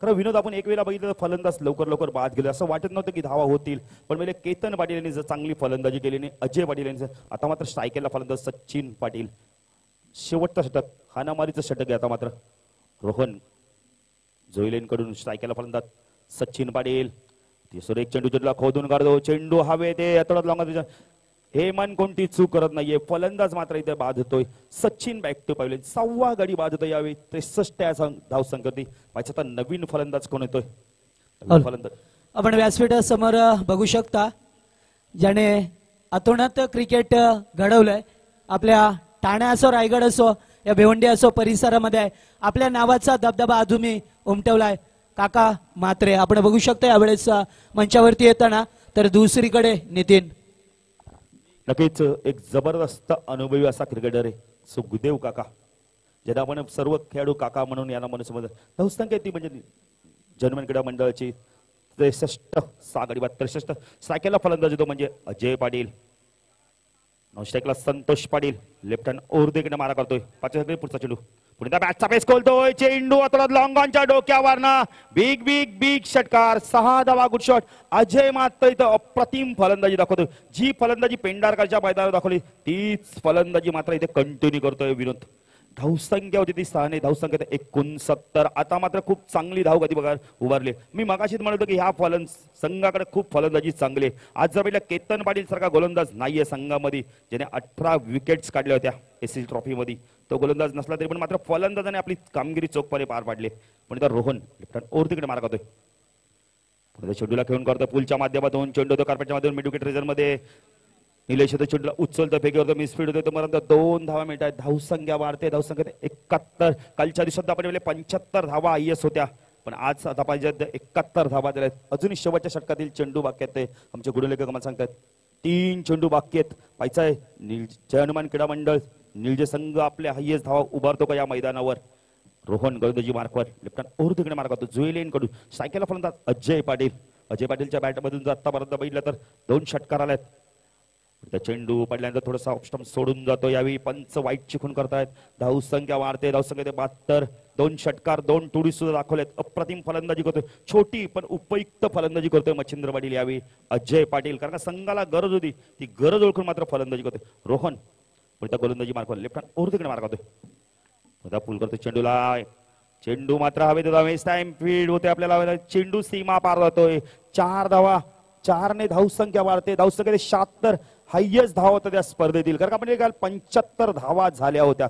खरं विनोद, आपण एक वेळेला बघितलं तर फलंदाज लवकर लवकर बाद गेले. असं वाटत नव्हतं की धावा होतील, पण म्हणजे केतन पाटील यांनी जर चांगली फलंदाजी केली नाही, अजय पाटील यांनी आता मात्र स्ट्रायकेला फलंदाज सचिन पाटील. शेवटचं षटक, हानामारीचं षटक आहे आता मात्र. रोहन जोईलेन कडून स्ट्रायकेला फलंदाज सचिन पाटील. सुरेख चेंडू चेंडूला खोदून काढतो. चेंडू हवे ते आतड्यात लावून. हे मन कोणती चूक करत नाहीये. फलंदाज मात्र इथे बाद होतोय. सचिन बॅक टू पावले. 6वा गडी बाद होतोय यावेळी. 63 धाव संख्या. आता नवीन फलंदाज कोण येतोय? फलंदाज आपण व्यासपीठासमोर बघू शकता, ज्याने अतोनात क्रिकेट घडवलंय. आपल्या ठाणे असो, रायगड असो, या भिवंडी असो परिसरामध्ये आपल्या नावाचा दबदबा अजूनही उमटवलाय. काका म्हात्रे आपण बघू शकता यावेळेस मंचावरती येताना. तर दुसरीकडे नितीन. नक्कीच एक जबरदस्त अनुभवी असा क्रिकेटर आहे सुखदेव काका, ज्यांना आपण सर्व खेळाडू काका म्हणून याला म्हणून समजतो. धावसंख्या ती म्हणजे जर्मन क्रीडा मंडळाची 63. 6 गडी बाद 63. स्ट्रायकेला फलंदाज येतो म्हणजे अजय पाटील. नॉनस्ट्रायकला संतोष पाटील. लेफ्ट हँड ओर देखील मारा करतोय. 5 पुढचा चेंडू. पुढे बॅटचा पेस खोलतोय. चेंडू आतड्यात लॉंग ऑनच्या डोक्यावरनं बिग बिग बिग षटकार. 6 धावा. Good shot. अजय मात्र इथं अप्रतिम फलंदाजी दाखवतोय. जी फलंदाजी पेंढारकरच्या मैदानावर दाखवली तीच फलंदाजी मात्र इथे कंटिन्यू करतोय विनोद. धावसंख्या होती ती 6 धावसंख्या 69. आता मात्र खूप चांगली धाव गती बघा उभारली. मी मगाशीच म्हणतो की ह्या संघाकडे खूप फलंदाजी चांगली. आज जर पहिला केतन पाटील सारखा गोलंदाज नाहीये संघामध्ये, ज्याने 18 विकेट्स काढल्या होत्या एसएल ट्रॉफी मध्ये. तो गोलंदाज नसला तरी पण मात्र फलंदाजाने आपली कामगिरी चोखपणे पार पाडली. पण इथं रोहन ओर तिकडे मारा करतोय. पुढे चेंडूला खेळून करतोय पुलच्या माध्यमातून. चेंडू तो कार्पेटच्या माध्यमातून मिड विकेट रेजर मध्ये निलेश चेंडूला उचलतो. फेकीवर मिसफीड होतो. मग 2 धावा मिळतात. धावसंख्या वाढते. धावसंख्या 71. कालच्या दिवसात आपण 75 धावा आयएस होत्या, पण आज आता पाहिजे 71 धावा दिल्यात. अजूनही शेवटच्या षटकातील चेंडू बाकी आहेत. आमचे गुडलेखक मला सांगतात 3 चेंडू बाकी आहेत. पाहिजे आहे जय हनुमान क्रीडा मंडळ निळजे संघ आपल्या हायएस्ट धावा उभारतो का या मैदानावर. रोहन गोलंदाजी मार्कवर. लेफ्ट हँड ओर तिकडे मार्क करतो. जुएलेन कडून सायकल फलंदाज अजय पाटील. अजय पाटीलच्या बॅटमधून जर आतापर्यंत बघितलं तर 2 षटकार आल्यात. त्या चेंडू पडल्यानंतर थोडासा ऑफस्टम सोडून जातो. यावेळी पंच वाईट चिखून करतायत. धावसंख्या वाढते. धावसंख्या 72. 2 षटकार 2 टुडी सुद्धा दाखवलेत. अप्रतिम फलंदाजी करतोय. छोटी पण उपयुक्त फलंदाजी करतोय मच्छिंद्र पाटील यावेळी. अजय पाटील कारण का संघाला गरज होती ती गरज ओळखून मात्र फलंदाजी करतोय. रोहन पुढे गोलंदाजी मार्क लेफ्ट हँड ओर तिकडे मार्क करतोय. पूल करतोय चेंडूला. चेंडू मात्र हवे वेस्ट टाइम फील्ड होते आपल्याला. चेंडू सीमा पार जातोय. 4 धावा. 4 ने धावसंख्या वाढते. धावसंख्या 76 हायएस्ट धावा होत्या त्या स्पर्धेतील. कारण आपण काल 75 धावा झाल्या होत्या.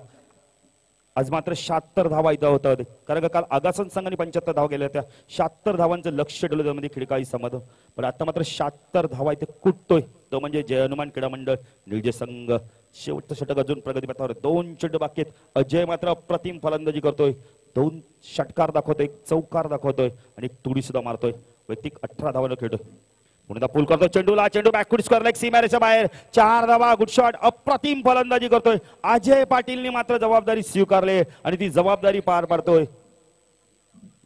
आज मात्र 76 धावा इथं होत होते. कारण काल आगासन संघाने 75 धावा केल्या होत्या. 76 धावांचं लक्ष ठेवलं त्यामध्ये खिडकाळी समाज. पण आता मात्र 76 धावा इथे कुटतोय तो म्हणजे जय हनुमान क्रीडा मंडळ निळजे संघ. शेवटचं षटक अजून प्रगतीपथावर. 2 चेंडू बाकी आहेत. अजय मात्र अप्रतिम फलंदाजी करतोय. 2 षटकार दाखवतोय. 1 चौकार दाखवतोय आणि 1 तुडी सुद्धा मारतोय. वैयक्तिक 18 धावांना खेळतोय. पुन्हा पूल करतो चेंडूला. चेंडू बॅकफुट स्क्वेअर लेग सीमारेच्या बाहेर. 4 धावा. Good shot. अप्रतिम फलंदाजी करतोय अजय पाटीलने मात्र जबाबदारी स्वीकारली आणि ती जबाबदारी पार पाडतोय.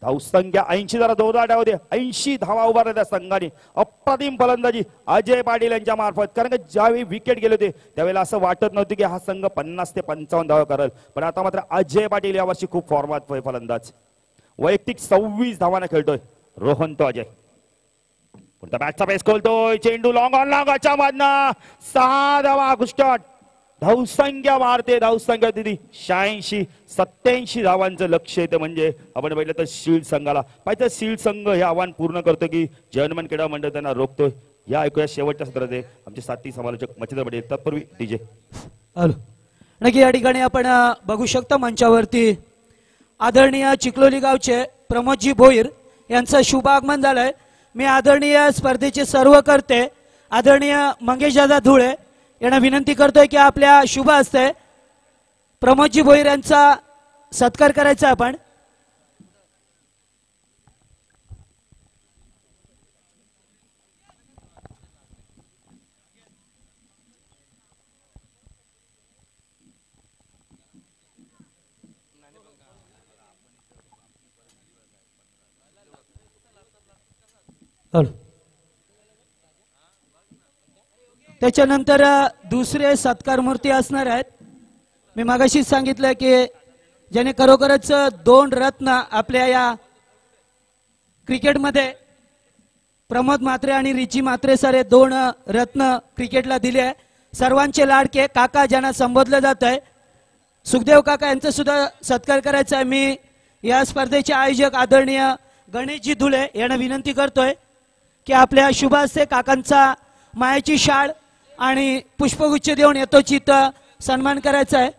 धावसंख्या 80 जरा 2 धावा होते. 80 धावा उभारल्या त्या संघाने. अप्रतिम फलंदाजी अजय पाटील यांच्या मार्फत. कारण की ज्यावेळी विकेट गेले होते त्यावेळेला असं वाटत नव्हतं की हा संघ 50 ते 55 धावा करेल, पण आता मात्र अजय पाटील यावर्षी खूप फॉर्मात फलंदाज. वैयक्तिक 26 धावांना खेळतोय रोहन तो अजय. बॅटचा पेस खोलतोय. चेंडू लॉंग ऑन लॉंगच्या मधनं 6 धावा. Good shot. धावसंख्या वाढते. धावसंख्या दिली 86. 87 धावांचं लक्ष येतं. म्हणजे आपण पाहिलं तर शील्ड संघाला पाहिजे. शील्ड संघ हे आव्हान पूर्ण करतो की जर्मन क्रीडा मंडळ त्यांना रोखतोय. या ऐकूया शेवटच्या सत्रात आमचे साथी समालोचक मच्छिंद्र पाटील. तत्पूर्वी डीजे. नक्की या ठिकाणी आपण बघू शकता मंचावरती आदरणीय चिखलोली गावचे प्रमोदजी भोईर यांचं शुभ आगमन झालंय. मी आदरणीय स्पर्धेचे सर्व करते आदरणीय मंगेश दादा धुळे यांना विनंती करतोय की आपल्या शुभ हस्ते प्रमोदजी भोईर यांचा सत्कार करायचा आपण. त्याच्यानंतर दुसरे सत्कार मूर्ती असणार आहेत. मी मागाशीच सांगितलं की ज्याने खरोखरच 2 रत्न आपल्या या क्रिकेटमध्ये प्रमोद म्हात्रे आणि रिची म्हात्रे सर हे 2 रत्न क्रिकेटला दिले. सर्वांचे लाडके काका ज्यांना संबोधलं जात आहे, सुखदेव काका यांचा सुद्धा सत्कार करायचा आहे. मी या स्पर्धेचे आयोजक आदरणीय गणेशजी धुळे यांना विनंती करतोय की आपल्या शुभ हस्ते काकांचा मायाची शाळ आणि पुष्पगुच्छ देऊन यथोचित सन्मान करायचा आहे.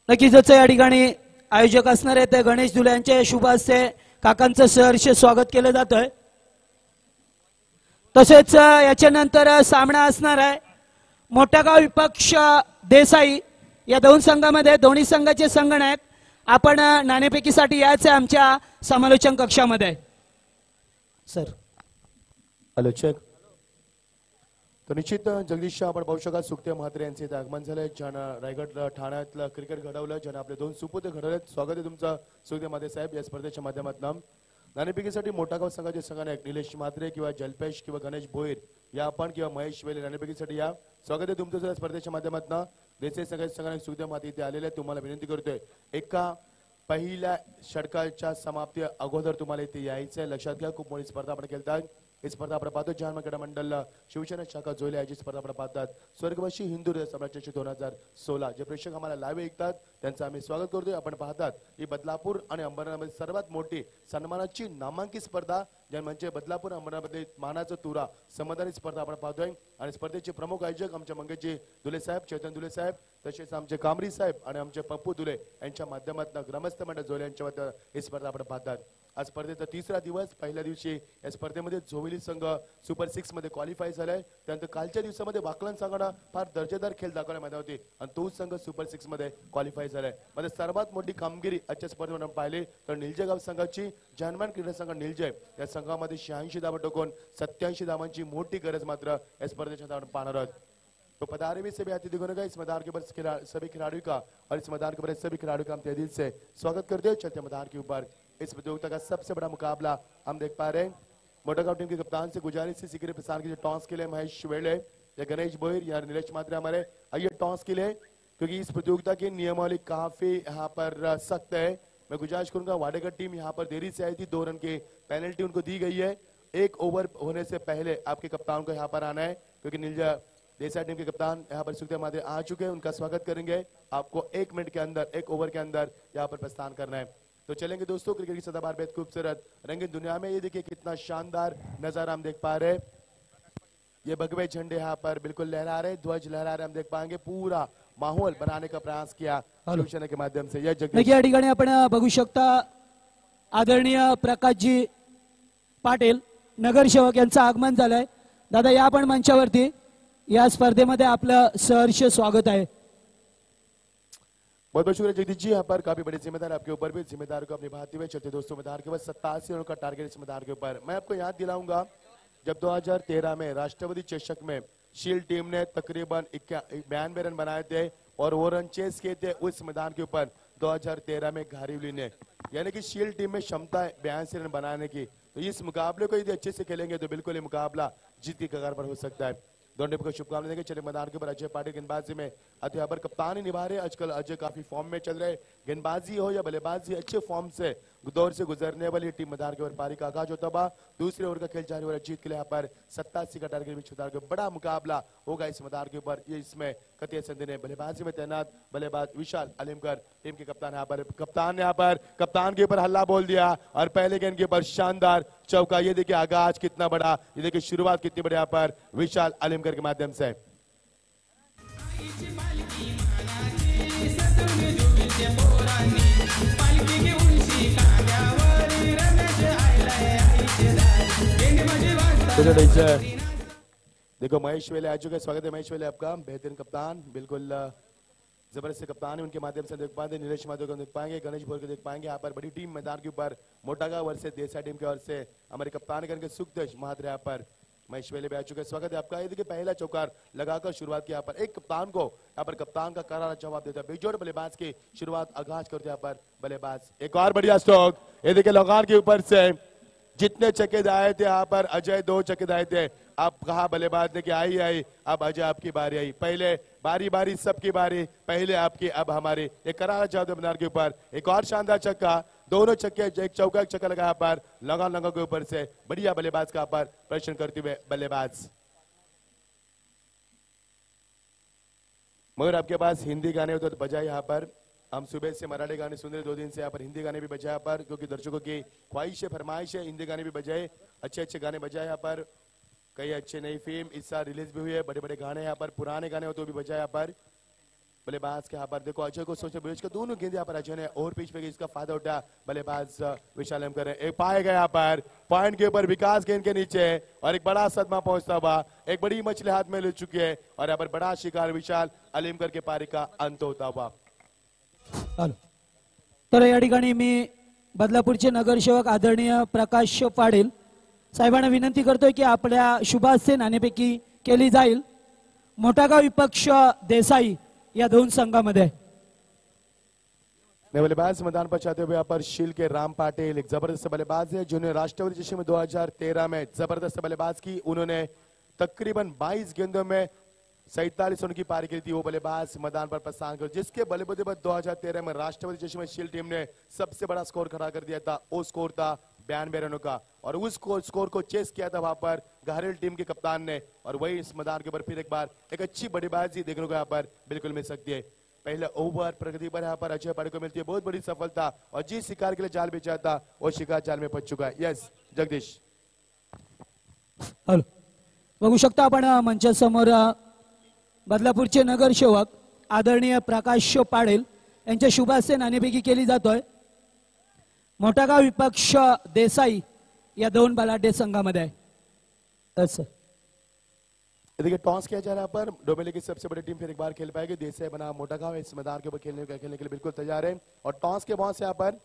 नक्कीच या ठिकाणी आयोजक असणार आहेत गणेश धुले यांच्या शुभ हस्ते काकांचं सहर्ष स्वागत केलं जात आहे. तसेच याच्यानंतर सामना असणार आहे मोठागाव विपक्ष देसाई या 2 संघामध्ये. दोन्ही संघाचे संघनायक आपण नाणेफेकीसाठी यायचे आमच्या समालोचन कक्षामध्ये. सर आलोचक तर निश्चित जगदीश आपण पाहू शकाल सुखदेव म्हात्रे यांचे इथे आगमन झालंय, ज्यांना रायगड ठाण्यातलं क्रिकेट घडवलं, ज्यांना आपले 2 सुपुत्र घडवले. स्वागत आहे तुमचं सुखदेव म्हात्रे साहेब या स्पर्धेच्या माध्यमातून. नाणेफेकीसाठी मोठागाव संघाचे संघनायक निलेश म्हात्रे किंवा जलपेश किंवा गणेश भोईर या आपण किंवा महेश वेले नाणेफेकीसाठी या. स्वागत आहे तुमचं या स्पर्धेच्या माध्यमातून. देसाई संघाचे संघनायक सुखदेव म्हात्रे इथे आलेले आहेत. तुम्हाला विनंती करतोय एका पहिल्या षटकाच्या समाप्ती अगोदर तुम्हाला इथे यायचं लक्षात घ्या. खूप मोठी स्पर्धा आपण खेळतात. ही स्पर्धा आपण पाहतो जहान क्रीडा मंडळ शिवसेना शाखा जोले याची स्पर्धा आपण पाहतात. स्वर्गवासी हिंदू सम्राटची 2016 जे प्रेक्षक आम्हाला लाईव्ह ऐकतात त्यांचं आम्ही स्वागत करतोय. आपण पाहतात ही बदलापूर आणि अंबरनाथमध्ये सर्वात मोठी सन्मानाची नामांकित स्पर्धा म्हणजे बदलापूर अंबरनाथमध्ये मानाचा तुरा समाधानी स्पर्धा आपण पाहतोय. आणि स्पर्धेचे प्रमुख आयोजक आमचे मंगेशजी धुले साहेब, चेतन धुले साहेब, तसेच आमचे कामरी साहेब आणि आमचे पप्पू धुले यांच्या माध्यमातून ग्रामस्थ मंडळ जोले यांच्या ही स्पर्धा आपण पाहतात. आज स्पर्धेचा 3रा दिवस. पहिल्या दिवशी या स्पर्धेमध्ये जोविली संघ सुपर 6 मध्ये क्वालिफाय झालाय. त्यानंतर कालच्या दिवसामध्ये वाकलन संघानं फार दर्जेदार खेळ दाखवला मध्ये होती आणि तोच संघ सुपर 6 मध्ये क्वालिफाय झालाय. मध्ये सर्वात मोठी कामगिरी आजच्या स्पर्धेमध्ये पाहिली तर निलजगाव संघाची जानमान क्रीडा संघ निलजय या संघामध्ये 86 धावा टोकून 87 धावांची मोठी गरज मात्र या स्पर्धेच्या आपण पाहणार आहोत. तो पधारे से भी अतिथि गण इस मैदान के ऊपर सभी खिलाड़ियों का और इस मैदान के ऊपर सभी खिलाड़ियों का हम तहे दिल से स्वागत करते हैं. चलते मैदान के ऊपर इस प्रतियोगिता का सबसे बड़ा मुकाबला हम देख पा रहे हैं. मोटागांव टीम के कप्तान से गुजारिश से सिकरे प्रसाद के टॉस के लिए महेश वेले या गणेश भोईर या नीलेश म्हात्रे हमारे आइए टॉस के लिए, क्योंकि इस प्रतियोगिता की नियमावली काफी यहाँ पर सख्त है. मैं गुजारिश करूंगा वाडेगढ़ टीम यहाँ पर देरी से आई थी, 2 रन की पेनल्टी उनको दी गई है. 1 ओवर होने से पहले आपके कप्तान को यहाँ पर आना है, क्योंकि नीलजा देसाई टीम के कप्तान यहाँ पर सुखदेव म्हात्रे आ चुके हैं. उनका स्वागत करेंगे. आपको 1 मिनट के अंदर 1 ओवर के अंदर यहाँ पर प्रस्थान करना है. तो चलेंगे दोस्तों. क्रिकेट की सदाबहार बेहद खूबसूरत रंगीन दुनिया में ये देखिए कितना शानदार नजारा हम देख पा रहे हैं. ये भगवे झंडे यहाँ पर बिल्कुल लहरा रहे, ध्वज लहरा रहे. हम देख पाएंगे पूरा माहौल बनाने का प्रयास किया शिवसेना के माध्यम से. या ठिकाणी आपण बघू शकता आदरणीय प्रकाशजी पाटील नगरसेवक यांचं आगमन झालंय. दादा या आपण मंचावरती. या स्पर्धेमध्ये आपलं सहर्ष स्वागत आहे. बहुत बहुत शुक्रिया जगदीश जी. यहाँ पर काफी बड़ी जिम्मेदार आपके ऊपर भी, जिम्मेदार को अपनी निभाते हुए चलते दोस्तों. मैदान के बाद 87 रनों का टारगेट इस मैदान के ऊपर. मैं आपको याद दिलाऊंगा जब 2013 में राष्ट्रपति चषक में शील्ड टीम ने तकरीबन 92 रन बनाए थे और वो रन चेस किए थे उस मैदान के ऊपर 2013 में घारीवली ने, यानी कि शील्ड टीम में क्षमता है 82 रन बनाने की. तो इस मुकाबले को यदि अच्छे से खेलेंगे तो बिल्कुल ये मुकाबला जीत की कगार पर हो सकता है. दोनों टीम को शुभकामनाएं देंगे. चले मैदान के ऊपर अजय पाटिल गेंदबाजी में अध्यापक कप्तान ही निभा रहे. आजकल अजय काफी फॉर्म में चल रहे. गेंदबाजी हो या बल्लेबाजी अच्छे फॉर्म से दौर से गुजरने वाली टीम मैदान के ऊपर पारी का आगाज होता हुआ. दूसरे ओवर का खेल जारी हो रहा है. जीत के लिए यहाँ पर 87 का टारगेट बीच मैदान के बड़ा मुकाबला होगा इस मैदान के ऊपर. ये इसमें कतिया संधि ने बल्लेबाजी में तैनात बल्लेबाज विशाल अलीमकर टीम के कप्तान यहाँ पर. कप्तान के ऊपर हल्ला बोल दिया और पहले गेंद के ऊपर शानदार चौका. ये देखिए आगाज कितना बड़ा, ये देखिए शुरुआत कितनी बड़ी यहाँ पर विशाल अलीमकर के माध्यम से. देखो महेश वेले आ चुके. स्वागत है महेश वेले आपका. बेहतरीन कप्तान, बिल्कुल जबरदस्त कप्तान है. उनके माध्यम से देख पाएंगे नीलेश म्हात्रे को देख पाएंगे, गणेश भोईर को देख पाएंगे. यहाँ पर बड़ी टीम मैदान के ऊपर मोटागांव ओर से देसाई टीम की ओर से हमारे कप्तान करके सुखदेव म्हात्रे यहाँ पर महेश वेले भी आ चुके हैं, स्वागत है आपका। ये देखिए पहला चौकार लगाकर शुरुआत की यहाँ पर एक कप्तान को, यहाँ पर कप्तान का करारा जवाब देता है। बेजोड़ बल्लेबाज की शुरुआत आगाज करते हैं यहाँ पर बल्लेबाज। एक और बढ़िया स्ट्रोक, ये देखिए लगान के ऊपर से जितने छक्के आए थे यहाँ पर अजय 2 छक्के आए थे। अब कहा बल्लेबाज ने कि आई अब अजय आपकी बारी आई, पहले बारी बारी सबकी बारी, पहले आपकी अब हमारी। एक करारा जवाब मैदान के ऊपर, एक और शानदार छक्का, दोनों छक्के, एक चौका एक छक्का लगा यहाँ पर लगान के ऊपर से। बढ़िया बल्लेबाज का पर प्रदर्शन करते हुए बल्लेबाज। मगर आपके पास हिंदी गाने होते तो बजाय यहाँ पर, हम सुबह से मराठी गाने सुन रहे 2 दिन से, यहाँ पर हिंदी गाने भी बजाए पर, क्योंकि दर्शकों की ख्वाहिश है, फरमाइश है, हिंदी गाने भी बजाए, अच्छे अच्छे गाने बजाए यहाँ पर। कई अच्छे नई फिल्म इस साल रिलीज भी हुई है, बड़े बड़े गाने यहाँ पर, पुराने गाने हो तो भी बजाए यहाँ पर। बल्लेबाज के यहाँ पर देखो अजय को सोचते बीच का दोनों गेंद यहाँ पर अजय ने और पिच पे इसका फायदा उठा बल्लेबाज विशाल हेमकर है। एक पाएगा यहाँ पर पॉइंट के ऊपर विकास गेंद के नीचे, और एक बड़ा सदमा पहुंचता हुआ, एक बड़ी मछली हाथ में ले चुकी है, और यहाँ पर बड़ा शिकार विशाल अलीमकर के पारी का अंत होता हुआ। तर या ठिकाणी मी बदलापूरचे नगरसेवक आदरणीय प्रकाश पाटील साहेबांना विनंती करतोय की आपल्या शुभास्ते नाणेफेकी केली जाईल मोठागाव विपक्ष देसाई या 2 संघामध्ये। बल्लेबाज मैदान पर चाहते हुए यहाँ पर शील के राम पाटिल एक जबरदस्त बल्लेबाज है, जिन्होंने राष्ट्रवादी जश्न में 2013 में जबरदस्त बल्लेबाज की। उन्होंने तकरीबन 22 गेंदों में 47 रन की पारी की थी। वो बल्लेबाज मैदान पर प्रस्थान कर, जिसके बल्लेबाजी पर 2013 में राष्ट्रवादी जश्न में शील टीम ने सबसे बड़ा स्कोर खड़ा कर दिया था। वो स्कोर था 92 रनों का, और उस स्कोर को चेस किया था वहां पर घायल टीम के कप्तान ने। और वही इस मैदान के ऊपर फिर एक बार एक अच्छी बल्लेबाजी देखने को यहाँ पर बिल्कुल मिल सकती है। पहले ओवर प्रगति पर यहाँ पर अजय पाटिल को मिलती है बहुत बड़ी सफलता, और जिस शिकार के लिए जाल बिछा था वो शिकार जाल में फंस चुका है। यस जगदीश। हॅलो, बघू शकता आपण मंचासमोर बदलापूरचे नगरसेवक आदरणीय प्रकाश पाटील यांच्या शुभ हस्ते नाणेफेकी केली जातोय मोठागाव विपक्ष देसाई या 2 बलाढ्य संघामध्ये। देखिए टॉस किया जा रहा है पर डोमेली की सबसे बड़ी टीम फिर एक बार खेल पाएगी। देसाई बना मोटागांव इस मैदान के ऊपर खेलने के लिए बिल्कुल तैयार है, और टॉस के बाद से यहाँ पर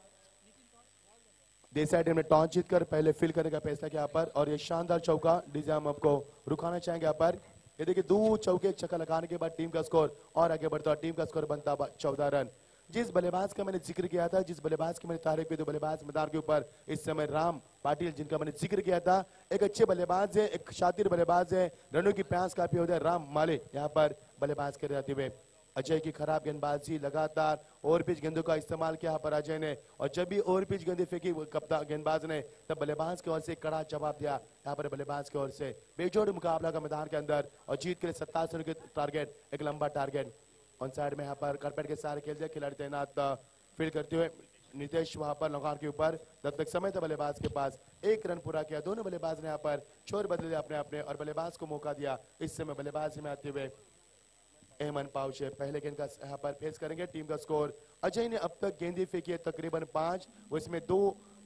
देसाई टीम ने टॉस जीतकर पहले फील्ड करने का फैसला किया पर, और ये शानदार चौका डीजे हम आपको रुकाना चाहेंगे यहाँ पर। ये देखिए 2 चौके छक्का लगाने के बाद टीम का स्कोर और आगे बढ़ता, टीम का स्कोर बनता 14 रन। जिस बल्लेबाज का मैंने जिक्र किया था, जिस बल्लेबाज की मैंने तारीफ की, तो बल्लेबाज मैदान के ऊपर इस समय राम पाटिल जिनका मैंने जिक्र किया था, एक अच्छे बल्लेबाज है, एक शातिर बल्लेबाज है, रनों की प्यास काफी होता है। राम माले यहाँ पर बल्लेबाज कर जाते हुए अजय की खराब गेंदबाजी, लगातार ओवर पिच गेंदों का इस्तेमाल किया पर अजय ने, और जब भी ओवर पिच गेंदें फेंकी कप्तान गेंदबाज ने, तब बल्लेबाज की ओर से कड़ा जवाब दिया यहाँ पर बल्लेबाज की ओर से। बेजोड़ मुकाबला का मैदान के अंदर, और जीत के लिए 27 रन के टारगेट, एक लंबा टारगेट। ऑन साइड में यहाँ पर कारपेट के सारे खेलते खिलाड़ी तैनात फील्ड करते हुए नितेश वहां पर लगान के ऊपर, तब तक समय था बल्लेबाज के पास, 1 रन पूरा किया। दोनों बल्लेबाज ने यहाँ पर छोर बदले अपने अपने, और बल्लेबाज को मौका दिया। इस समय बल्लेबाज में आते हुए अहमन पाउचे पहले गेंद का यहाँ पर फेस करेंगे। टीम का स्कोर, अजय ने अब तक गेंदें फेंकी है तकरीबन 5, उसमें 2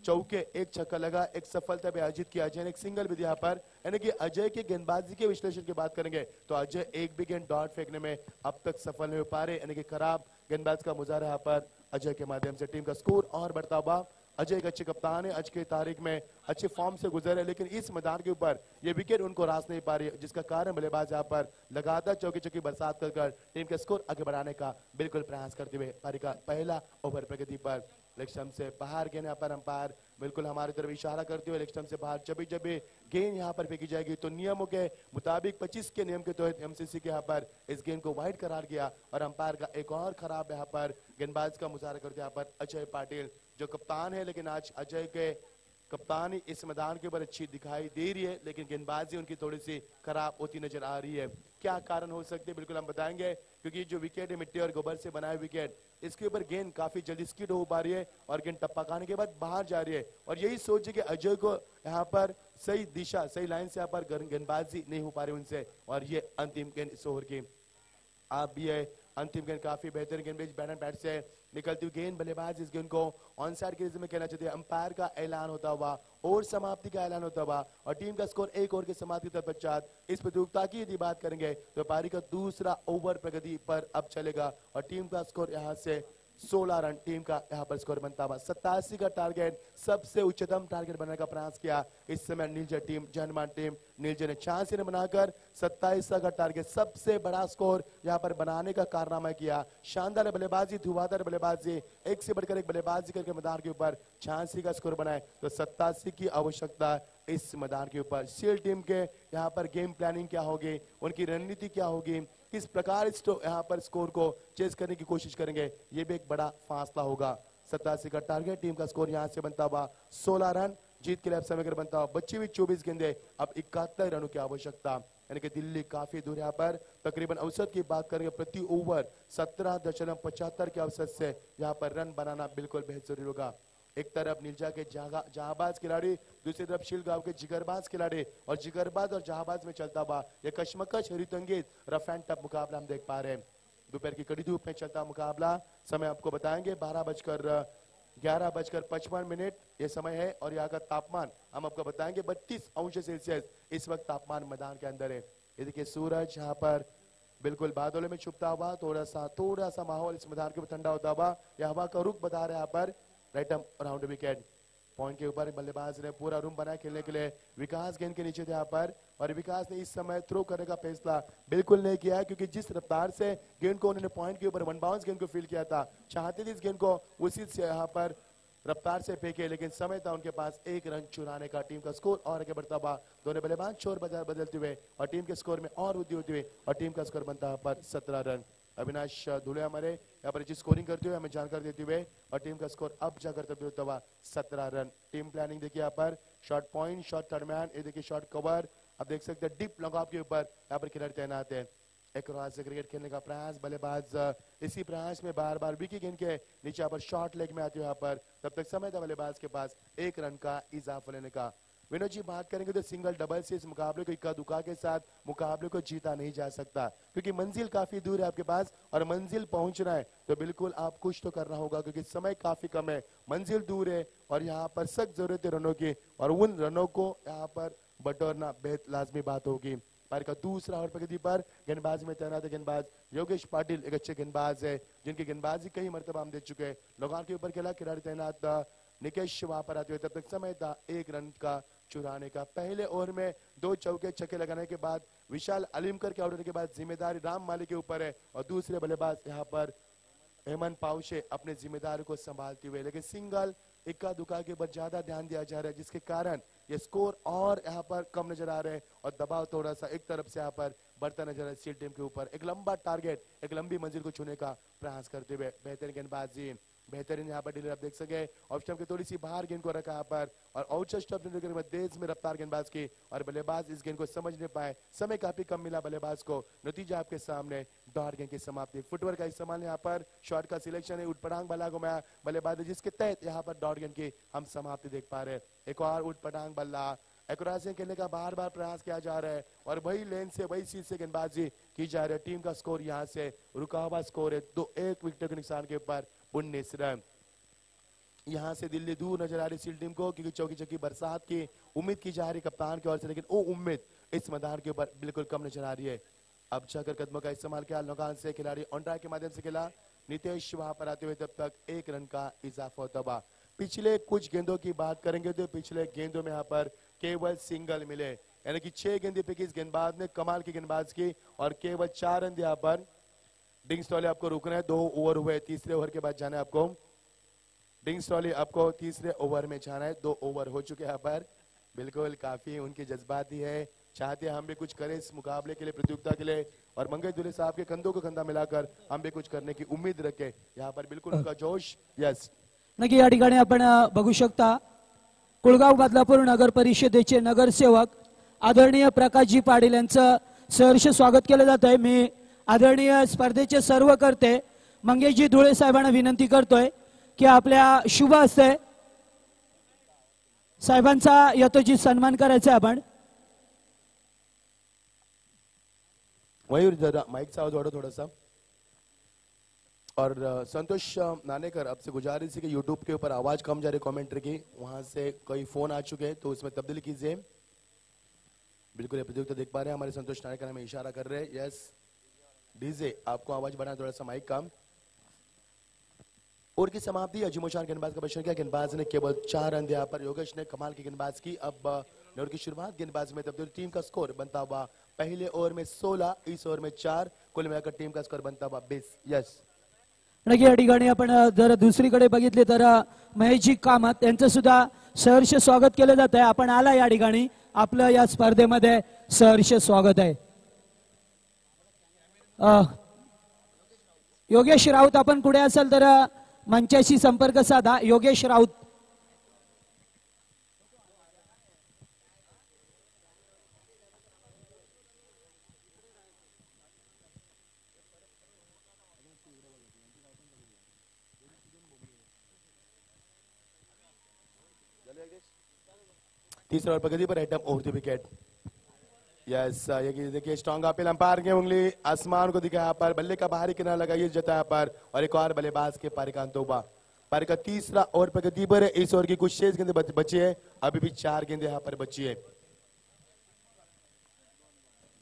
चौके 1 छक्का लगा, एक सफलता भी अर्जित किया अजय ने, एक सिंगल भी दिया यहाँ पर। यानी कि अजय के गेंदबाजी के विश्लेषण की बात करेंगे तो अजय एक भी गेंद डॉट फेंकने में अब तक सफल नहीं हो पा रहे, यानी कि खराब गेंदबाज का मुजाहरा यहाँ पर अजय के माध्यम से। टीम का स्कोर और बढ़ता हुआ। अजय एक अच्छे कप्तान है, आज की तारीख में अच्छे फॉर्म से गुजर है, लेकिन इस मैदान के ऊपर ये विकेट उनको रास नहीं पा रही है, जिसका कारण बल्लेबाज यहाँ पर लगातार चौकी चौकी बरसात कर टीम के स्कोर आगे बढ़ाने का बिल्कुल प्रयास करते हुए पारी का पहला ओवर प्रगति पर लेग से बाहर गेंद यहाँ पर अंपायर बिल्कुल हमारी तरफ इशारा करते हुए लेग से बाहर जब भी गेंद यहाँ पर फेंकी जाएगी तो नियमों के मुताबिक 25 के नियम के तहत एमसीसी के यहाँ पर इस गेंद को वाइड करार किया, और अंपायर का एक और खराब यहाँ पर गेंदबाज का मुजाहरा करते यहाँ पर अजय पाटिल जो कप्तान है, लेकिन आज अजय के कप्तानी इस मैदान के ऊपर अच्छी दिखाई दे रही है, लेकिन गेंदबाजी उनकी थोड़ी सी खराब होती नजर आ रही है। क्या कारण हो सकते हैं बिल्कुल हम बताएंगे, क्योंकि जो विकेट है मिट्टी और गोबर से बनाए विकेट, इसके ऊपर गेंद काफी जल्दी स्किड हो पा रही है और गेंद टप्पा खाने के बाद बाहर जा रही है, और यही सोच है कि अजय को यहाँ पर सही दिशा सही लाइन से यहाँ पर गेंदबाजी नहीं हो पा रही उनसे, और ये अंतिम गेंद इस ओवर की। आप भी है अंतिम गेंद काफी बेहतर गेंदबाज बैट एंड बैट से निकलती हुई गेंद, बल्लेबाज इस गेंद को ऑन साइड के में कहना चाहते हैं। अंपायर का ऐलान होता हुआ और समाप्ति का ऐलान होता हुआ, और टीम का स्कोर 1 ओवर के समाप्ति तत्पश्चात इस प्रतियोगिता की यदि बात करेंगे तो पारी का दूसरा ओवर प्रगति पर अब चलेगा, और टीम का स्कोर यहाँ से 16 रन टीम का यहाँ पर स्कोर बनता हुआ। 87 का टारगेट, सबसे उच्चतम टारगेट बनाने का प्रयास किया इस समय नीलजा टीम, जनमान टीम। नीलजा ने 86 रन बनाकर 27 का टारगेट, सबसे बड़ा स्कोर यहाँ पर बनाने का कारनामा किया। शानदार बल्लेबाजी, धुआंधार बल्लेबाजी, एक से बढ़कर एक बल्लेबाजी करके मैदान के ऊपर 86 का स्कोर बनाए तो 87 की आवश्यकता इस मैदान के ऊपर। सील टीम के यहाँ पर गेम प्लानिंग क्या होगी, उनकी रणनीति क्या होगी, किस प्रकार यहाँ पर स्कोर को चेस करने की कोशिश करेंगे, ये भी एक बड़ा फासला होगा। 87 का टारगेट, टीम का स्कोर यहाँ से बनता हुआ 16 रन, जीत के लिए अब समय बनता हुआ बची हुई 24 गेंदे, अब 71 रनों की आवश्यकता। यानी कि दिल्ली काफी दूर यहाँ पर, तकरीबन औसत की बात करेंगे प्रति ओवर 17.75 के औसत से यहाँ पर रन बनाना बिल्कुल बेहद जरूरी होगा। एक तरफ नीलजा के जहाबाज खिलाड़ी, दूसरी तरफ शिलगांव के जिगरबाज खिलाड़ी, और जिगरबाज और जहाबाज में चलता हुआ ये कश्मकश रितंगित रफ एंड टफ मुकाबला हम देख पा रहे हैं। दोपहर की कड़ी धूप में चलता मुकाबला, समय आपको बताएंगे 11:55 ये समय है, और यहाँ का तापमान हम आपको बताएंगे 32 अंश सेल्सियस इस वक्त तापमान मैदान के अंदर है। ये देखिए सूरज यहाँ पर बिल्कुल बादलों में छुपता हुआ, थोड़ा सा माहौल इस मैदान के ऊपर ठंडा होता हुआ, यह हवा का रुख बता रहे हैं यहाँ पर। राइट अराउंड विकेट पॉइंट के ऊपर बल्लेबाज ने पूरा रूम बनाया खेलने के लिए। विकास गेंद के नीचे थे यहाँ पर, और विकास ने इस समय थ्रो करने का फैसला बिल्कुल नहीं किया है, क्योंकि जिस रफ्तार से गेंद को उन्होंने पॉइंट के ऊपर वन बाउंस गेंद को फील किया था, चाहते थे इस गेंद को उसी से यहाँ पर रफ्तार से फेंके, लेकिन समय था उनके पास 1 रन चुराने का। टीम का स्कोर और आगे बढ़ता हुआ, दोनों बल्लेबाज शोर बाजार बदलते हुए और टीम के स्कोर में और वृद्धि होती हुई, और टीम का स्कोर बनता है पर 17 रन। अविनाश धुले हमारे यहाँ पर अच्छी स्कोरिंग करते हुए हमें जानकारी देते हुए, और टीम का स्कोर अब जाकर तब्दील होता हुआ 17 रन। टीम प्लानिंग देखिए यहाँ पर, short point, short third man, ये देखिए शॉर्ट कवर, आप देख सकते हैं डीप लॉन्ग ऑफ के ऊपर यहाँ पर खिलाड़ी तैनात है। एक से क्रिकेट खेलने का प्रयास, बल्लेबाज इसी प्रयास में बार बार विकेट गेंद के नीचे यहाँ पर शॉर्ट लेग में आते हुए यहाँ पर, तब तक समय था बल्लेबाज के पास 1 रन का इजाफा लेने का। विनोद जी बात करेंगे तो सिंगल डबल से इस मुकाबले को इक्का दुक्का के साथ मुकाबले को जीता नहीं जा सकता, क्योंकि मंजिल काफी दूर है आपके पास, और मंजिल पहुंचना है तो बिल्कुल आप कुछ तो करना होगा, क्योंकि समय काफी कम है, मंजिल दूर है, और यहाँ पर सख्त जरूरत है रनों की, और उन रनों को यहाँ पर बटोरना बेहद लाजमी बात होगी। पारी का दूसरा ओवर प्रगति पर गेंदबाजी में तैनात है गेंदबाज योगेश पाटिल, एक अच्छे गेंदबाज है जिनकी गेंदबाजी कई मरतबा हम देख चुके हैं। लगान के ऊपर खेला खिलाड़ी तैनात निकेश वहां पर आते हुए, तब तक समय था 1 रन का चुराने का। पहले ओवर में 2 चौके छक्के लगाने के बाद विशाल अलीमकर के आउट होने के बाद जिम्मेदारी राम माली के ऊपर है, और दूसरे बल्लेबाज यहाँ पर हेमंत पाउशे अपने जिम्मेदारी को संभालते हुए, लेकिन सिंगल इक्का दुक्का के ऊपर ज्यादा ध्यान दिया जा रहा है, जिसके कारण ये स्कोर और यहाँ पर कम नजर आ रहे हैं, और दबाव थोड़ा सा एक तरफ से यहाँ पर बढ़ता नजर है सील टीम के ऊपर। एक लंबा टारगेट, एक लंबी मंजिल को छूने का प्रयास करते हुए बेहतरीन गेंदबाजी, बेहतरीन यहाँ पर डीलर आप देख सके, ऑफ स्टंप की थोड़ी सी बाहर गेंद को रखा यहाँ पर, और आउट स्टंप के तेज में रफ्तार गेंदबाज की, और बल्लेबाज इस गेंद को समझ नहीं पाए, समय काफी कम मिला बल्लेबाज को। नतीजा आपके सामने, डॉट गेंद की समाप्ति। फुटवर्क का इस्तेमाल यहाँ पर, शॉट का सिलेक्शन है, उठपटांग बल्ला घुमाया बल्लेबाज, जिसके तहत यहाँ पर डॉट गेंद की हम समाप्ति देख पा रहे हैं। एक और उठपटांग बल्ला, एक्यूरेसी खेलने का बार बार प्रयास किया जा रहा है, और वही लेन से वही चीज से गेंदबाजी की जा रही है। टीम का स्कोर यहाँ से रुका हुआ स्कोर है, 1 विकेट के नुकसान के ऊपर 19 रन। यहाँ से दिल्ली दूर नजर आ रही सील टीम को, क्योंकि चौकी चौकी बरसात की उम्मीद की जा रही कप्तान की ओर से, लेकिन वो उम्मीद इस मैदान के ऊपर बिल्कुल कम नजर आ रही है। अब जाकर कदमों का इस्तेमाल किया, नौकान से खिलाड़ी ऑन ट्रैक के माध्यम से खेला, नितेश वहां पर आते हुए, तब तक 1 रन का इजाफा होता हुआ। पिछले कुछ गेंदों की बात करेंगे तो पिछले गेंदों में यहाँ पर केवल सिंगल मिले, यानी कि 6 गेंदे पे इस गेंदबाज ने कमाल की गेंदबाज की, और केवल 4 रन यहाँ पर। डिंग्स टॉली आपको रुकना है, 2 ओवर हुए, तीसरे ओवर के बाद जाना है आपको। डिंग्स टॉली आपको तीसरे ओवर में जाना है, 2 ओवर हो चुके यहाँ पर। बिल्कुल काफी उनके जज्बाती है, चाहते हैं हम भी कुछ करें इस मुकाबले के लिए, प्रतियोगिता के लिए, और मंगेश दुले साहब के कंधों को कंधा मिलाकर हम भी कुछ करने की उम्मीद रखें। यहाँ पर बिल्कुल उनका जोश। यस, नक्की या ठिकाणी आपण बघू शकता कुळगाव बदलापूर नगर परिषदेचे नगरसेवक आदरणीय प्रकाशजी पाटील यांचं सहर्ष स्वागत केलं जात आहे। मी आदरणीय स्पर्धेचे सर्व करते मंगेशजी धुळे साहेबांना विनंती करतोय की आपल्या शुभ हस्ते साहेबांचा यथोचित सन्मान करायचा आहे आपण। मयूर दादा माइक से आवाज थोड़ा सा, और संतोष नानेकर आपसे गुजारिश है कि यूट्यूब के ऊपर आवाज कम जा रही कमेंट्री की, वहां से कई फोन आ चुके हैं तो उसमें तब्दीली कीजिए। बिल्कुल ये प्रतियोगिता देख पा रहे हैं, हमारे संतोष नानेकर हमें इशारा कर रहे हैं। यस डीजे आपको आवाज बढ़ाना, थोड़ा सा माइक कम। और की समाप्ति अजीमोशान गेंदबाज का प्रश्न किया, गेंदबाज ने केवल 4 रन दिया पर योगेश ने कमाल की गेंदबाज की। अब ओवर की शुरुआत गेंदबाज में तब्दील, टीम का स्कोर बनता हुआ पहले ओवर में 16, इस ओवर में 4, कुल मिलाकर टीम का स्कोर बनता हुआ 20। यस नक्की या ठिकाणी आपण जर दुसरीकडे बघितले तर महेशजी कामत यांचं सुद्धा सहर्ष स्वागत केलं जात आहे। आपण आला या ठिकाणी, आपलं या स्पर्धेमध्ये सहर्ष स्वागत आहे। योगेश राऊत आपण पुढे असाल तर मंचाशी संपर्क साधा। योगेश राऊत तीसरा over Pragati per atom over the wicket. Yes ये देखिए स्ट्रॉन्ग अपील, अंपायर की उंगली आसमान को दिखा यहाँ पर, बल्ले का बाहरी किनारा लगाइए जता यहाँ पर, और एक और बल्लेबाज के पारी का तोबा। पारी का तीसरा ओवर प्रगति पर है। इस ओवर की कुछ शेष गेंदें बची है, अभी भी 4 गेंदें यहाँ पर बची है।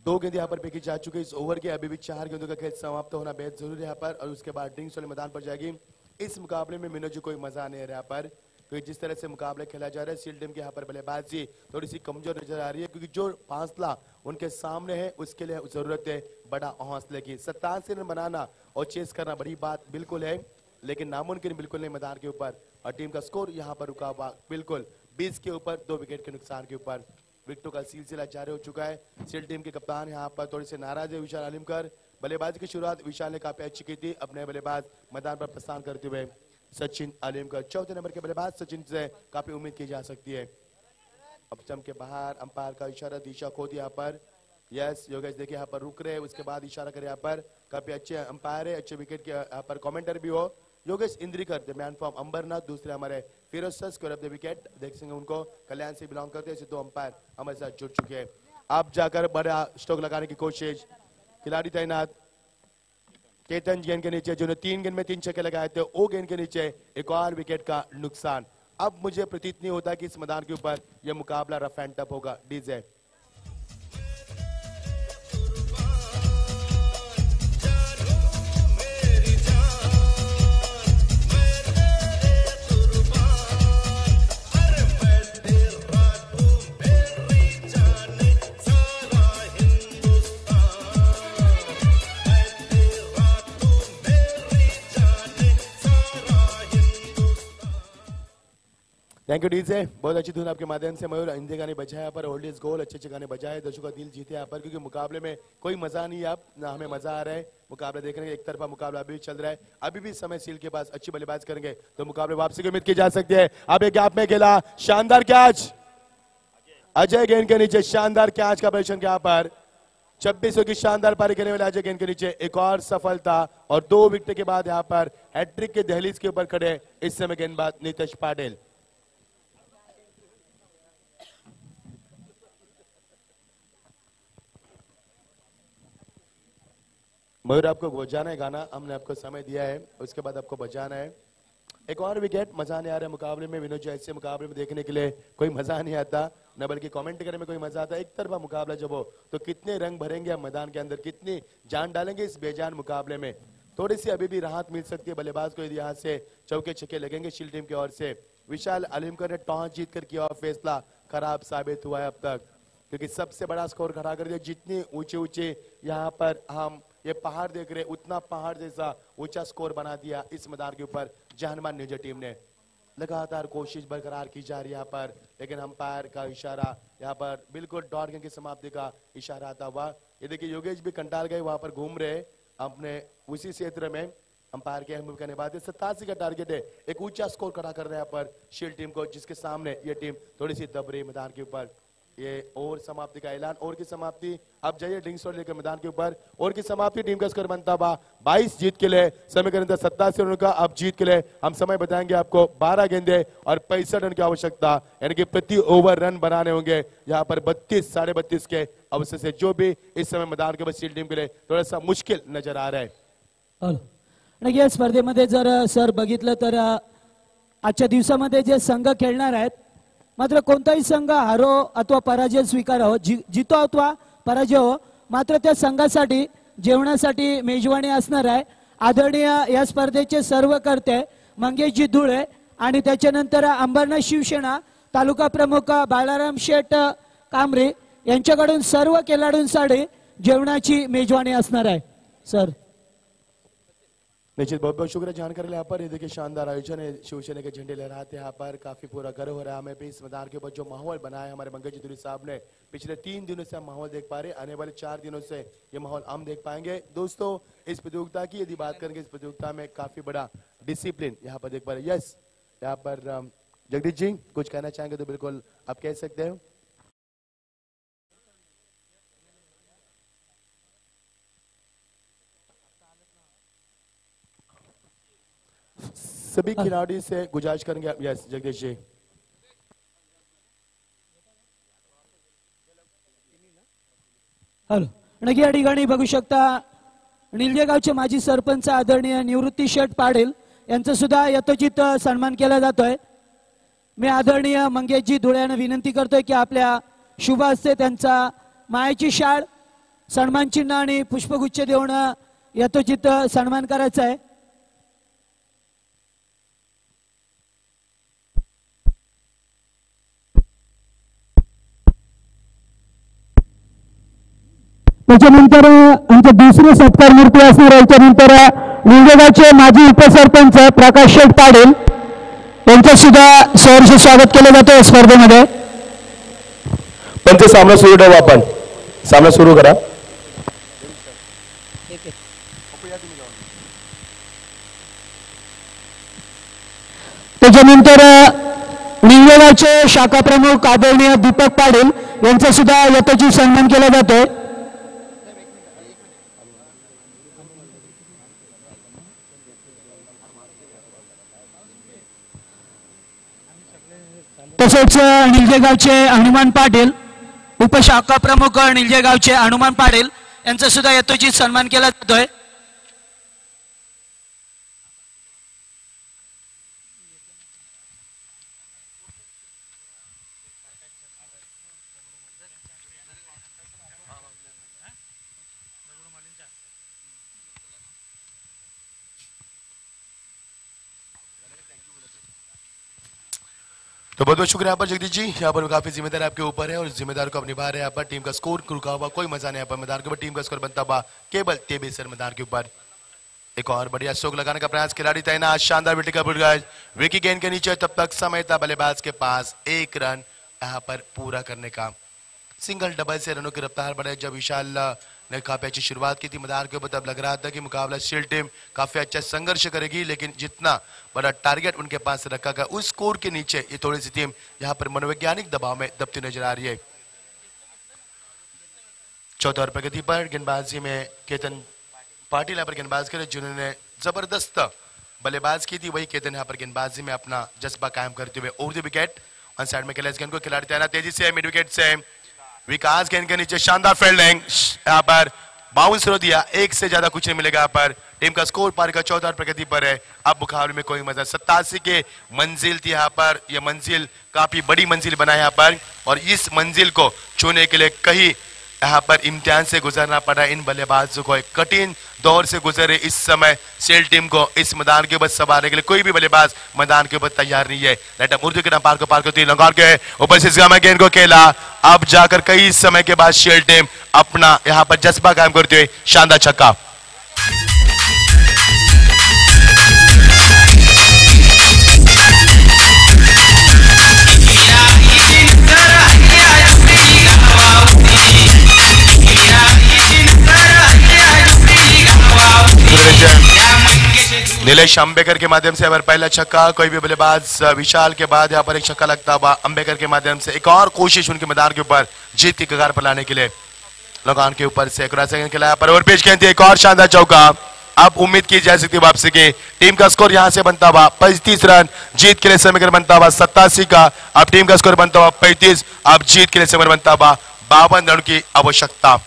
2 गेंदें यहाँ पर फेंकी जा चुकी है इस ओवर के, अभी भी 4 गेंदों का खेल समाप्त होना बेहद जरूरी है यहाँ पर, और उसके बाद ड्रिंक्स वाले मैदान पर जाएगी। इस मुकाबले में मिनोज कोई मजा नहीं है यहाँ पर, क्योंकि जिस तरह से मुकाबला खेला जा रहा है सील टीम के यहाँ पर बल्लेबाजी थोड़ी सी कमजोर नजर आ रही है, क्योंकि जो फासला उनके सामने है उसके लिए जरूरत है बड़ा हौसले की। 87 रन बनाना और चेस करना बड़ी बात बिल्कुल है, लेकिन नामुमकिन बिल्कुल नहीं मैदान के ऊपर। और टीम का स्कोर यहाँ पर रुका हुआ बिल्कुल 20 के ऊपर, 2 विकेट के नुकसान के ऊपर। विकेटों का सिलसिला जारी हो चुका है। सील टीम के कप्तान यहाँ पर थोड़े से नाराज है विशाल आलिमकर। बल्लेबाजी की शुरुआत विशाल ने काफी अच्छी की थी, अपने बल्लेबाज मैदान पर प्रस्थान करते हुए सचिन आलिमकर। 14 नंबर के बल्लेबाज सचिन से काफी उम्मीद की जा सकती है। अब चम के बाहर अंपायर का इशारा, दिशा खो दिया यहाँ पर। यस योगेश देखिए यहाँ पर रुक रहे, उसके बाद इशारा करे यहाँ पर। काफी अच्छे अंपायर है, अच्छे विकेट के यहाँ पर कमेंटर भी हो। Yogesh Indrikar the man from Ambarnath, दूसरे हमारे Firoz sir score of the wicket, देख सकेंगे उनको, कल्याण से बिलोंग करते हैं। 2 अंपायर हमारे साथ जुड़ चुके हैं। अब जाकर बड़ा स्ट्रोक लगाने की कोशिश, खिलाड़ी तैनात केतन गेंद के नीचे, जिन्होंने 3 गेंद में 3 छक्के लगाए थे, वो गेंद के नीचे एक और विकेट का नुकसान। अब मुझे प्रतीत नहीं होता कि इस मैदान के ऊपर यह मुकाबला रफ एंड टफ होगा। डीजे थैंक यू डीजे, बहुत अच्छी धुन आपके माध्यम से मयूर हिंदी गाने बजाया पर, ओल्ड इज गोल, अच्छे अच्छे गाने बजाए, दर्शकों का दिल जीते यहाँ पर, क्योंकि मुकाबले में कोई मजा नहीं है। अब ना हमें मजा आ रहा है मुकाबला देखने का, एक तरफा मुकाबला अभी भी चल रहा है। अभी भी समय सील के पास अच्छी बल्लेबाज करेंगे तो मुकाबले वापसी की उम्मीद की जा सकती है। अब एक गैप में खेला, शानदार कैच, अजय गेंद के नीचे शानदार कैच का प्रदर्शन यहाँ पर। 26 की शानदार पारी खेलने वाले अजय गेंद के नीचे एक और सफलता, और 2 विकेट के बाद यहाँ पर हैट्रिक के दहलीज के ऊपर खड़े इस समय गेंदबाज नीतीश पाटिल। मयूर आपको बजाना है गाना, हमने आपको समय दिया है, उसके बाद आपको बजाना है। एक और विकेट, मजा नहीं आ रहा है मुकाबले में। विनोद जी ऐसे मुकाबले में देखने के लिए कोई मजा नहीं आता, न बल्कि कमेंट करने में कोई मजा आता है। एक तरफा मुकाबला जब हो तो कितने रंग भरेंगे हम मैदान के अंदर, कितनी जान डालेंगे इस बेजान मुकाबले में। थोड़ी सी अभी भी राहत मिल सकती है बल्लेबाज को यदि यहाँ से चौके छक्के लगेंगे शील टीम की ओर से। विशाल आलिमकर ने टॉस जीत कर किया और फैसला खराब साबित हुआ है अब तक, क्योंकि सबसे बड़ा स्कोर खड़ा कर दिया। जितनी ऊंचे ऊंचे यहाँ पर हम ये पहाड़ देख रहे, उतना पहाड़ जैसा ऊंचा स्कोर बना दिया इस मैदान के ऊपर जहानमान न्यूज टीम ने। लगातार कोशिश बरकरार की जा रही है यहाँ पर, लेकिन अंपायर का इशारा यहाँ पर बिल्कुल डॉट गेंद की समाप्ति का इशारा आता हुआ। ये देखिए योगेश भी कंटाल गए, वहां पर घूम रहे अपने उसी क्षेत्र में। अंपायर के अहम भूमिका निभाते। 87 का टारगेट है, एक ऊंचा स्कोर खड़ा कर रहे हैं यहाँ पर शील्ड टीम को, जिसके सामने ये टीम थोड़ी सी दब रही मैदान के ऊपर। ये ओवर समाप्ति का ऐलान, ओवर की समाप्ति। अब जाइए ड्रिंक्स और लेकर मैदान के ऊपर। ओवर की समाप्ति, टीम का स्कोर बनता हुआ 22 जीत के लिए, समय का 87 रनों का। अब जीत के लिए हम समय बताएंगे आपको, 12 गेंदे और 65 रन की आवश्यकता, यानी कि प्रति ओवर रन बनाने होंगे यहाँ पर 32 साढ़े 32 के अवसर से, जो भी इस समय मैदान के ऊपर शील्ड टीम के लिए थोड़ा सा मुश्किल नजर आ रहा है। या स्पर्धेमध्ये जर सर बघितलं तर आजच्या दिवसामध्ये जे संघ खेळणार आहेत, मात्र कोणताही संघ हारो अथवा पराजय स्वीकारावं, जितो अथवा पराजय हो, मात्र त्या संघासाठी जेवणासाठी मेजवानी असणार आहे। आदरणीय या स्पर्धेचे सर्व कर्ते मंगेशजी धुळे आणि त्याच्यानंतर अंबरनाथ शिवसेना तालुका प्रमुख बाळाराम शेठ कांबरे यांच्याकडून सर्व खेळाडूंसाठी जेवणाची मेजवानी असणार आहे सर। निश्चित बहुत बहुत शुक्रिया जानकारी यहाँ पर। ये देखिए शानदार आयोजन है, शिवसेना के झंडे लहराते यहाँ पर काफी पूरा गर्व हो रहा है हमें भी इस मैदान के ऊपर जो माहौल बनाया है हमारे मंगेश जी धुरी साहब ने। पिछले 3 दिनों से हम माहौल देख पा रहे हैं, आने वाले 4 दिनों से ये माहौल हम देख पाएंगे। दोस्तों इस प्रतियोगिता की यदि बात करेंगे, इस प्रतियोगिता में काफी बड़ा डिसिप्लिन यहाँ पर देख पा रहे हैं। यस यहाँ पर जगदीश जी कुछ कहना चाहेंगे तो बिल्कुल आप कह सकते हो। सभी खिलाड़ी से गुजारिश करेंगे आप। यस जगदीश जी। हॅलो नक्की या ठिकाणी बघू शकता निलजेगावचे माजी सरपंच आदरणीय निवृत्ती शेठ पाटील यांचा सुद्धा यथोचित सन्मान केला जातोय। मी आदरणीय मंगेशजी धुळे यांना विनंती करतोय की आपल्या शुभ हस्ते त्यांचा मायेची शाळ सन्मान चिन्ह आणि पुष्पगुच्छ देऊन यथोचित सन्मान करायचा आहे। त्याच्यानंतर आमचे दुसरे सत्कार मूर्ती असणार आहे। त्यानंतर निलजेगावचे माजी उपसरपंच प्रकाश शेठ पाटील यांचं सुद्धा सहर्ष स्वागत केलं जातं या स्पर्धेमध्ये। पंच सामना सुरू ठेवा, आपण सामना सुरू करा। त्याच्यानंतर निलजेगावचे शाखा प्रमुख आदरणीय दीपक पाटील यांचा सुद्धा यथोचित सन्मान केला जातोय। तसेच निलजेगावचे हनुमान पाटील उपशाखा प्रमुख निलजेगावचे हनुमान पाटील यांचा सुद्धा यथोचित सन्मान केला जातोय। तो बहुत बहुत शुक्रिया यहाँ पर जगदीश जी। यहाँ पर काफी जिम्मेदारी आपके ऊपर है और जिम्मेदारी को आप निभा रहे हैं। यहाँ पर टीम का स्कोर रुका हुआ कोई मजा नहीं। यहाँ पर मैदान के ऊपर टीम का स्कोर बनता हुआ केवल 23 रन मैदान के ऊपर। एक और बढ़िया स्ट्रोक लगाने का प्रयास, खिलाड़ी तैनात, शानदार विकेट का बुलगाज, विकेट गेंद के नीचे, तब तक समय था बल्लेबाज के पास 1 रन यहाँ पर पूरा करने का। सिंगल डबल से रनों की रफ्तार बढ़े। जब विशाल ने काफी अच्छी शुरुआत की थी मैदान के ऊपर, तब लग रहा था कि मुकाबला शील्ड टीम काफी अच्छा संघर्ष करेगी, लेकिन जितना बड़ा टारगेट उनके पास रखा गया उस स्कोर के नीचे ये थोड़ी सी टीम यहाँ पर मनोवैज्ञानिक दबाव में दबती नजर आ रही है। चौथे ओवर प्रगति पर गेंदबाजी में केतन पाटिल यहाँ पर गेंदबाज करे, जिन्होंने जबरदस्त बल्लेबाज की थी, वही केतन यहाँ पर गेंदबाजी में अपना जज्बा कायम करते हुए over the wicket on side में खेला। इस गेंद को खिलाड़ी तैनात तेजी से मिड विकेट से विकास गेंद के नीचे, शानदार फील्डिंग, यहाँ पर बाउंस रो दिया। 1 से ज्यादा कुछ नहीं मिलेगा यहाँ पर। टीम का स्कोर पारी का 14 प्रगति पर है। अब मुकाबले में कोई मजा 87 के मंजिल थी यहाँ पर। यह मंजिल काफी बड़ी मंजिल बना है यहाँ पर और इस मंजिल को छूने के लिए कहीं यहाँ पर इम्तिहान से गुजरना पड़ा। इन बल्लेबाजों को एक कठिन दौर से गुजरे इस समय सेल टीम को इस मैदान के ऊपर संभालने के लिए कोई भी बल्लेबाज मैदान के ऊपर तैयार नहीं है। राइट मुर्दू के नाम पार करती लंगौर के ऊपर से गेंद को खेला। अब जाकर कई समय के बाद शेल टीम अपना यहाँ पर जज्बा कायम करते हुए शानदार छक्का। नीलेश अंबेकर के माध्यम से पहला छक्का। कोई भी बल्लेबाज विशाल के बाद यहाँ पर एक छक्का लगता हुआ अंबेकर के माध्यम से एक और कोशिश उनके मैदान के ऊपर जीत की कगार पर लाने के लिए। लगान के ऊपर से खिलाया पर ओवर पेश गेंद, एक और शानदार चौका। अब उम्मीद की जा सकती है वापसी की। टीम का स्कोर यहां से बनता हुआ 35 रन, जीत के लिए समीकरण बनता हुआ 87 का। अब टीम का स्कोर बनता हुआ 35, अब जीत के लिए समीकरण बनता हुआ 52 रन की आवश्यकता।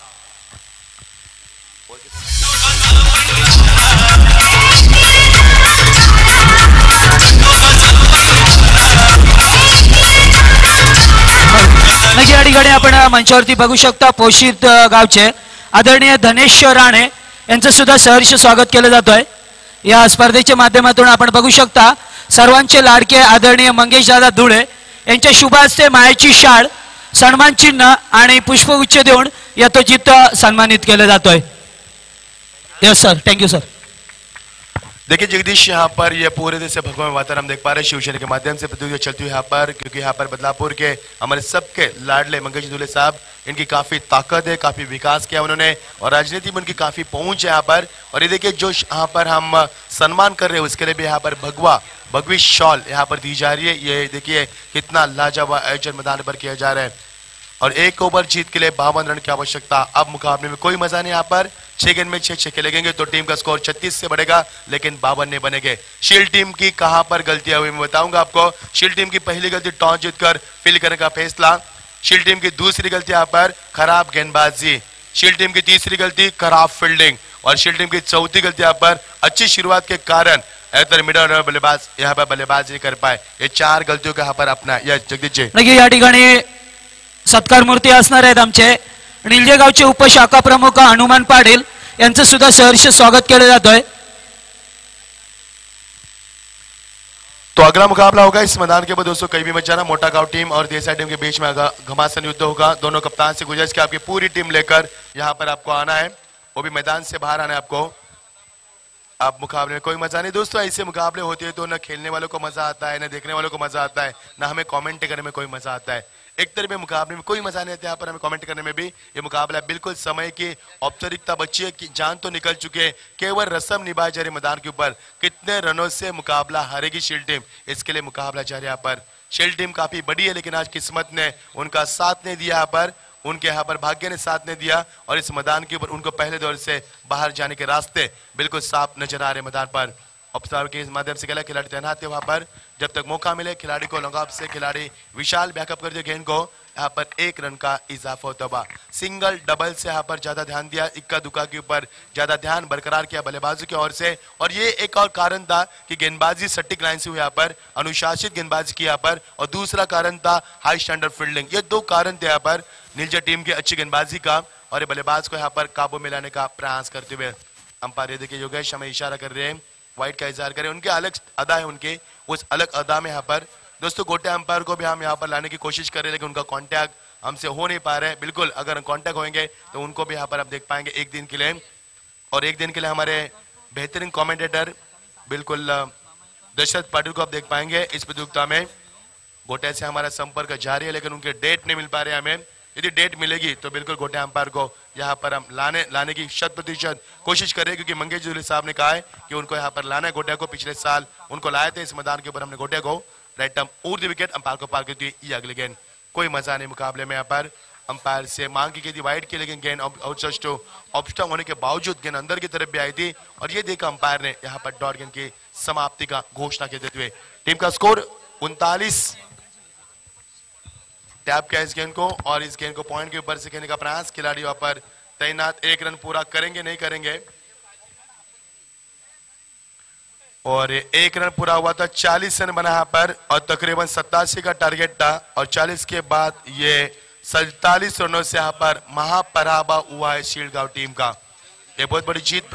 या ठिकाणी आपण मंचावरती बघू शकता पोशीत गावचे आदरणीय धनेश राणे यांचं सुद्धा सहर्ष स्वागत केलं जातोय। या स्पर्धेच्या माध्यमातून आपण बघू शकता सर्वांचे लाडके आदरणीय मंगेश दादा धुळे यांच्या शुभ हस्ते मायाची शाळ सन्मान चिन्ह आणि पुष्पगुच्छ देऊन यथोचित सन्मानित केलं जातोय. Yes sir, thank you sir. देखिए जगदीश, यहाँ पर ये पूरे देश से भगवान वातावरण हम देख पा रहे हैं शिवसेना के माध्यम से प्रतियोगिता चलती हुई यहाँ पर, क्योंकि यहाँ पर बदलापुर के हमारे सबके लाडले मंगेश धुले साहब, इनकी काफी ताकत है, काफी विकास किया उन्होंने और राजनीति में उनकी काफी पहुंच है यहाँ पर. और ये देखिए जो यहाँ पर हम सम्मान कर रहे हैं उसके लिए भी यहाँ पर भगवी शॉल यहाँ पर दी जा रही है. ये देखिए कितना लाजवाब आयोजन मैदान पर किया जा रहा है. और एक ओवर जीत के लिए 52 रन की आवश्यकता. अब मुकाबले में कोई मजा नहीं. यहाँ पर 6 गेंद में 6 छक्के लगेंगे तो टीम का स्कोर 36 से बढ़ेगा, लेकिन 52 नहीं बनेंगे. शील्ड टीम की कहां पर गलतियां हुई मैं बताऊंगा आपको. शील्ड टीम की पहली गलती टॉस जीतकर फील्ड करने का फैसला. शील्ड टीम की दूसरी गलती यहाँ पर खराब गेंदबाजी. शील्ड टीम की तीसरी गलती खराब फील्डिंग. और शील्ड टीम की चौथी गलती यहाँ पर अच्छी शुरुआत के कारण मिडल ऑर्डर बल्लेबाज यहाँ पर बल्लेबाज नहीं कर पाए. ये 4 गलतियों का यहाँ पर अपना या जगदीश जी नक्की या ठिकाणी सत्कार मूर्ती असणार आहेत आमचे निलजे गावचे उपशाखा प्रमुख हनुमान पाटील यांचं सुद्धा सहर्ष स्वागत केलं जातोय. तो अगला मुकाबला होगा इस मैदान के ऊपर दोस्तों. कहीं भी मत जाना. मोटा गांव टीम और देसाई टीम के बीच में घमासान युद्ध होगा. दोनों कप्तान से गुजारिश कि आपकी पूरी टीम लेकर यहां पर आपको आना है, वो भी मैदान से बाहर आना है आपको. अब मुकाबले में कोई मजा नहीं दोस्तों. ऐसे मुकाबले होते हैं तो न खेलने वालों को मजा आता है, न देखने वालों को मजा आता है, न हमें कमेंट करने में कोई मजा आता है. एक तरह में मुकाबले में कोई मजा नहीं आता. यहाँ पर हमें कमेंट करने में भी ये मुकाबला बिल्कुल समय की औपचारिकता बची है कि जान तो निकल चुके हैं, केवल रस्म निभाई जा रही मैदान के ऊपर. कितने रनों से मुकाबला हारेगी शील्ड टीम, इसके लिए मुकाबला जारी. यहाँ पर शील्ड टीम काफी बड़ी है, लेकिन आज किस्मत ने उनका साथ नहीं दिया. यहाँ पर उनके यहाँ पर भाग्य ने साथ नहीं दिया और इस मैदान के ऊपर उनको पहले दौर से बाहर जाने के रास्ते बिल्कुल साफ नजर आ रहे मैदान पर. ऑब्जर्वर के माध्यम से खिलाड़ी तैनात थे वहां पर. जब तक मौका मिले खिलाड़ी को लॉन्ग ऑफ से खिलाड़ी विशाल बैकअप कर दिया गेंद को. यहाँ पर 1 रन का इजाफा होता हुआ. सिंगल डबल से यहाँ पर ज्यादा ध्यान दिया, इक्का दुक्का के ऊपर ज्यादा ध्यान बरकरार किया बल्लेबाजों की ओर से. और ये एक और कारण था कि गेंदबाजी सटीक लाइन से हुई यहाँ पर, अनुशासित गेंदबाजी की यहाँ पर. और दूसरा कारण था हाई स्टैंडर्ड फील्डिंग. ये 2 कारण थे यहाँ पर नीलजा टीम की अच्छी गेंदबाजी का और ये बल्लेबाज को यहाँ पर काबू में लाने का प्रयास करते हुए. अंपायर देखिए योगेश हमें इशारा कर रहे हैं, व्हाइट का इजहार करें. उनके अलग अदा है, उनके उस अलग अदा में यहाँ पर दोस्तों गोटे अंपायर को भी हम यहाँ पर लाने की कोशिश कर रहे हैं, लेकिन उनका कांटेक्ट हमसे हो नहीं पा रहा है. बिल्कुल अगर कांटेक्ट होंगे तो उनको भी यहाँ पर आप देख पाएंगे एक दिन के लिए. और एक दिन के लिए हमारे बेहतरीन कमेंटेटर बिल्कुल दशरथ पाटिल को आप देख पाएंगे इस प्रतियोगिता में. गोटे से हमारा संपर्क जारी है, लेकिन उनके डेट नहीं मिल पा रहे हमें. यदि डेट मिलेगी तो बिल्कुल गोटे अंपायर को यहाँ पर हम लाने की 100% कोशिश करें, क्योंकि मंगेश धुले साहब ने कहा है कि उनको यहाँ पर लाना है. गोटे को पिछले साल उनको लाए थे इस मैदान के ऊपर हमने गोटे को. राइट टर्म ऊर्ध्व विकेट अंपायर को पार करती हुई ये अगले गेंद. कोई मजा नहीं मुकाबले में. यहाँ पर अंपायर से मांग की गई थी वाइड की, लेकिन गेंद ऑब्स्टम होने के बावजूद गेंद अंदर की तरफ भी आई थी. और ये देखा अंपायर ने यहाँ पर डॉट गेंद की समाप्ति का घोषणा के देते हुए. टीम का स्कोर 39. टैप किया इस गेंद को और इस गेंद को पॉइंट के ऊपर से खेलने का प्रयास. खिलाड़ी वहां पर तैनात. 1 रन पूरा करेंगे नहीं करेंगे. और 1 रन पूरा हुआ था. 40 रन बना यहाँ पर और तकरीबन 87 का टारगेट था. और 40 के बाद ये 47 रनों से यहाँ पर महापराभव हुआ है शील्ड गांव टीम का. ये बहुत बड़ी जीत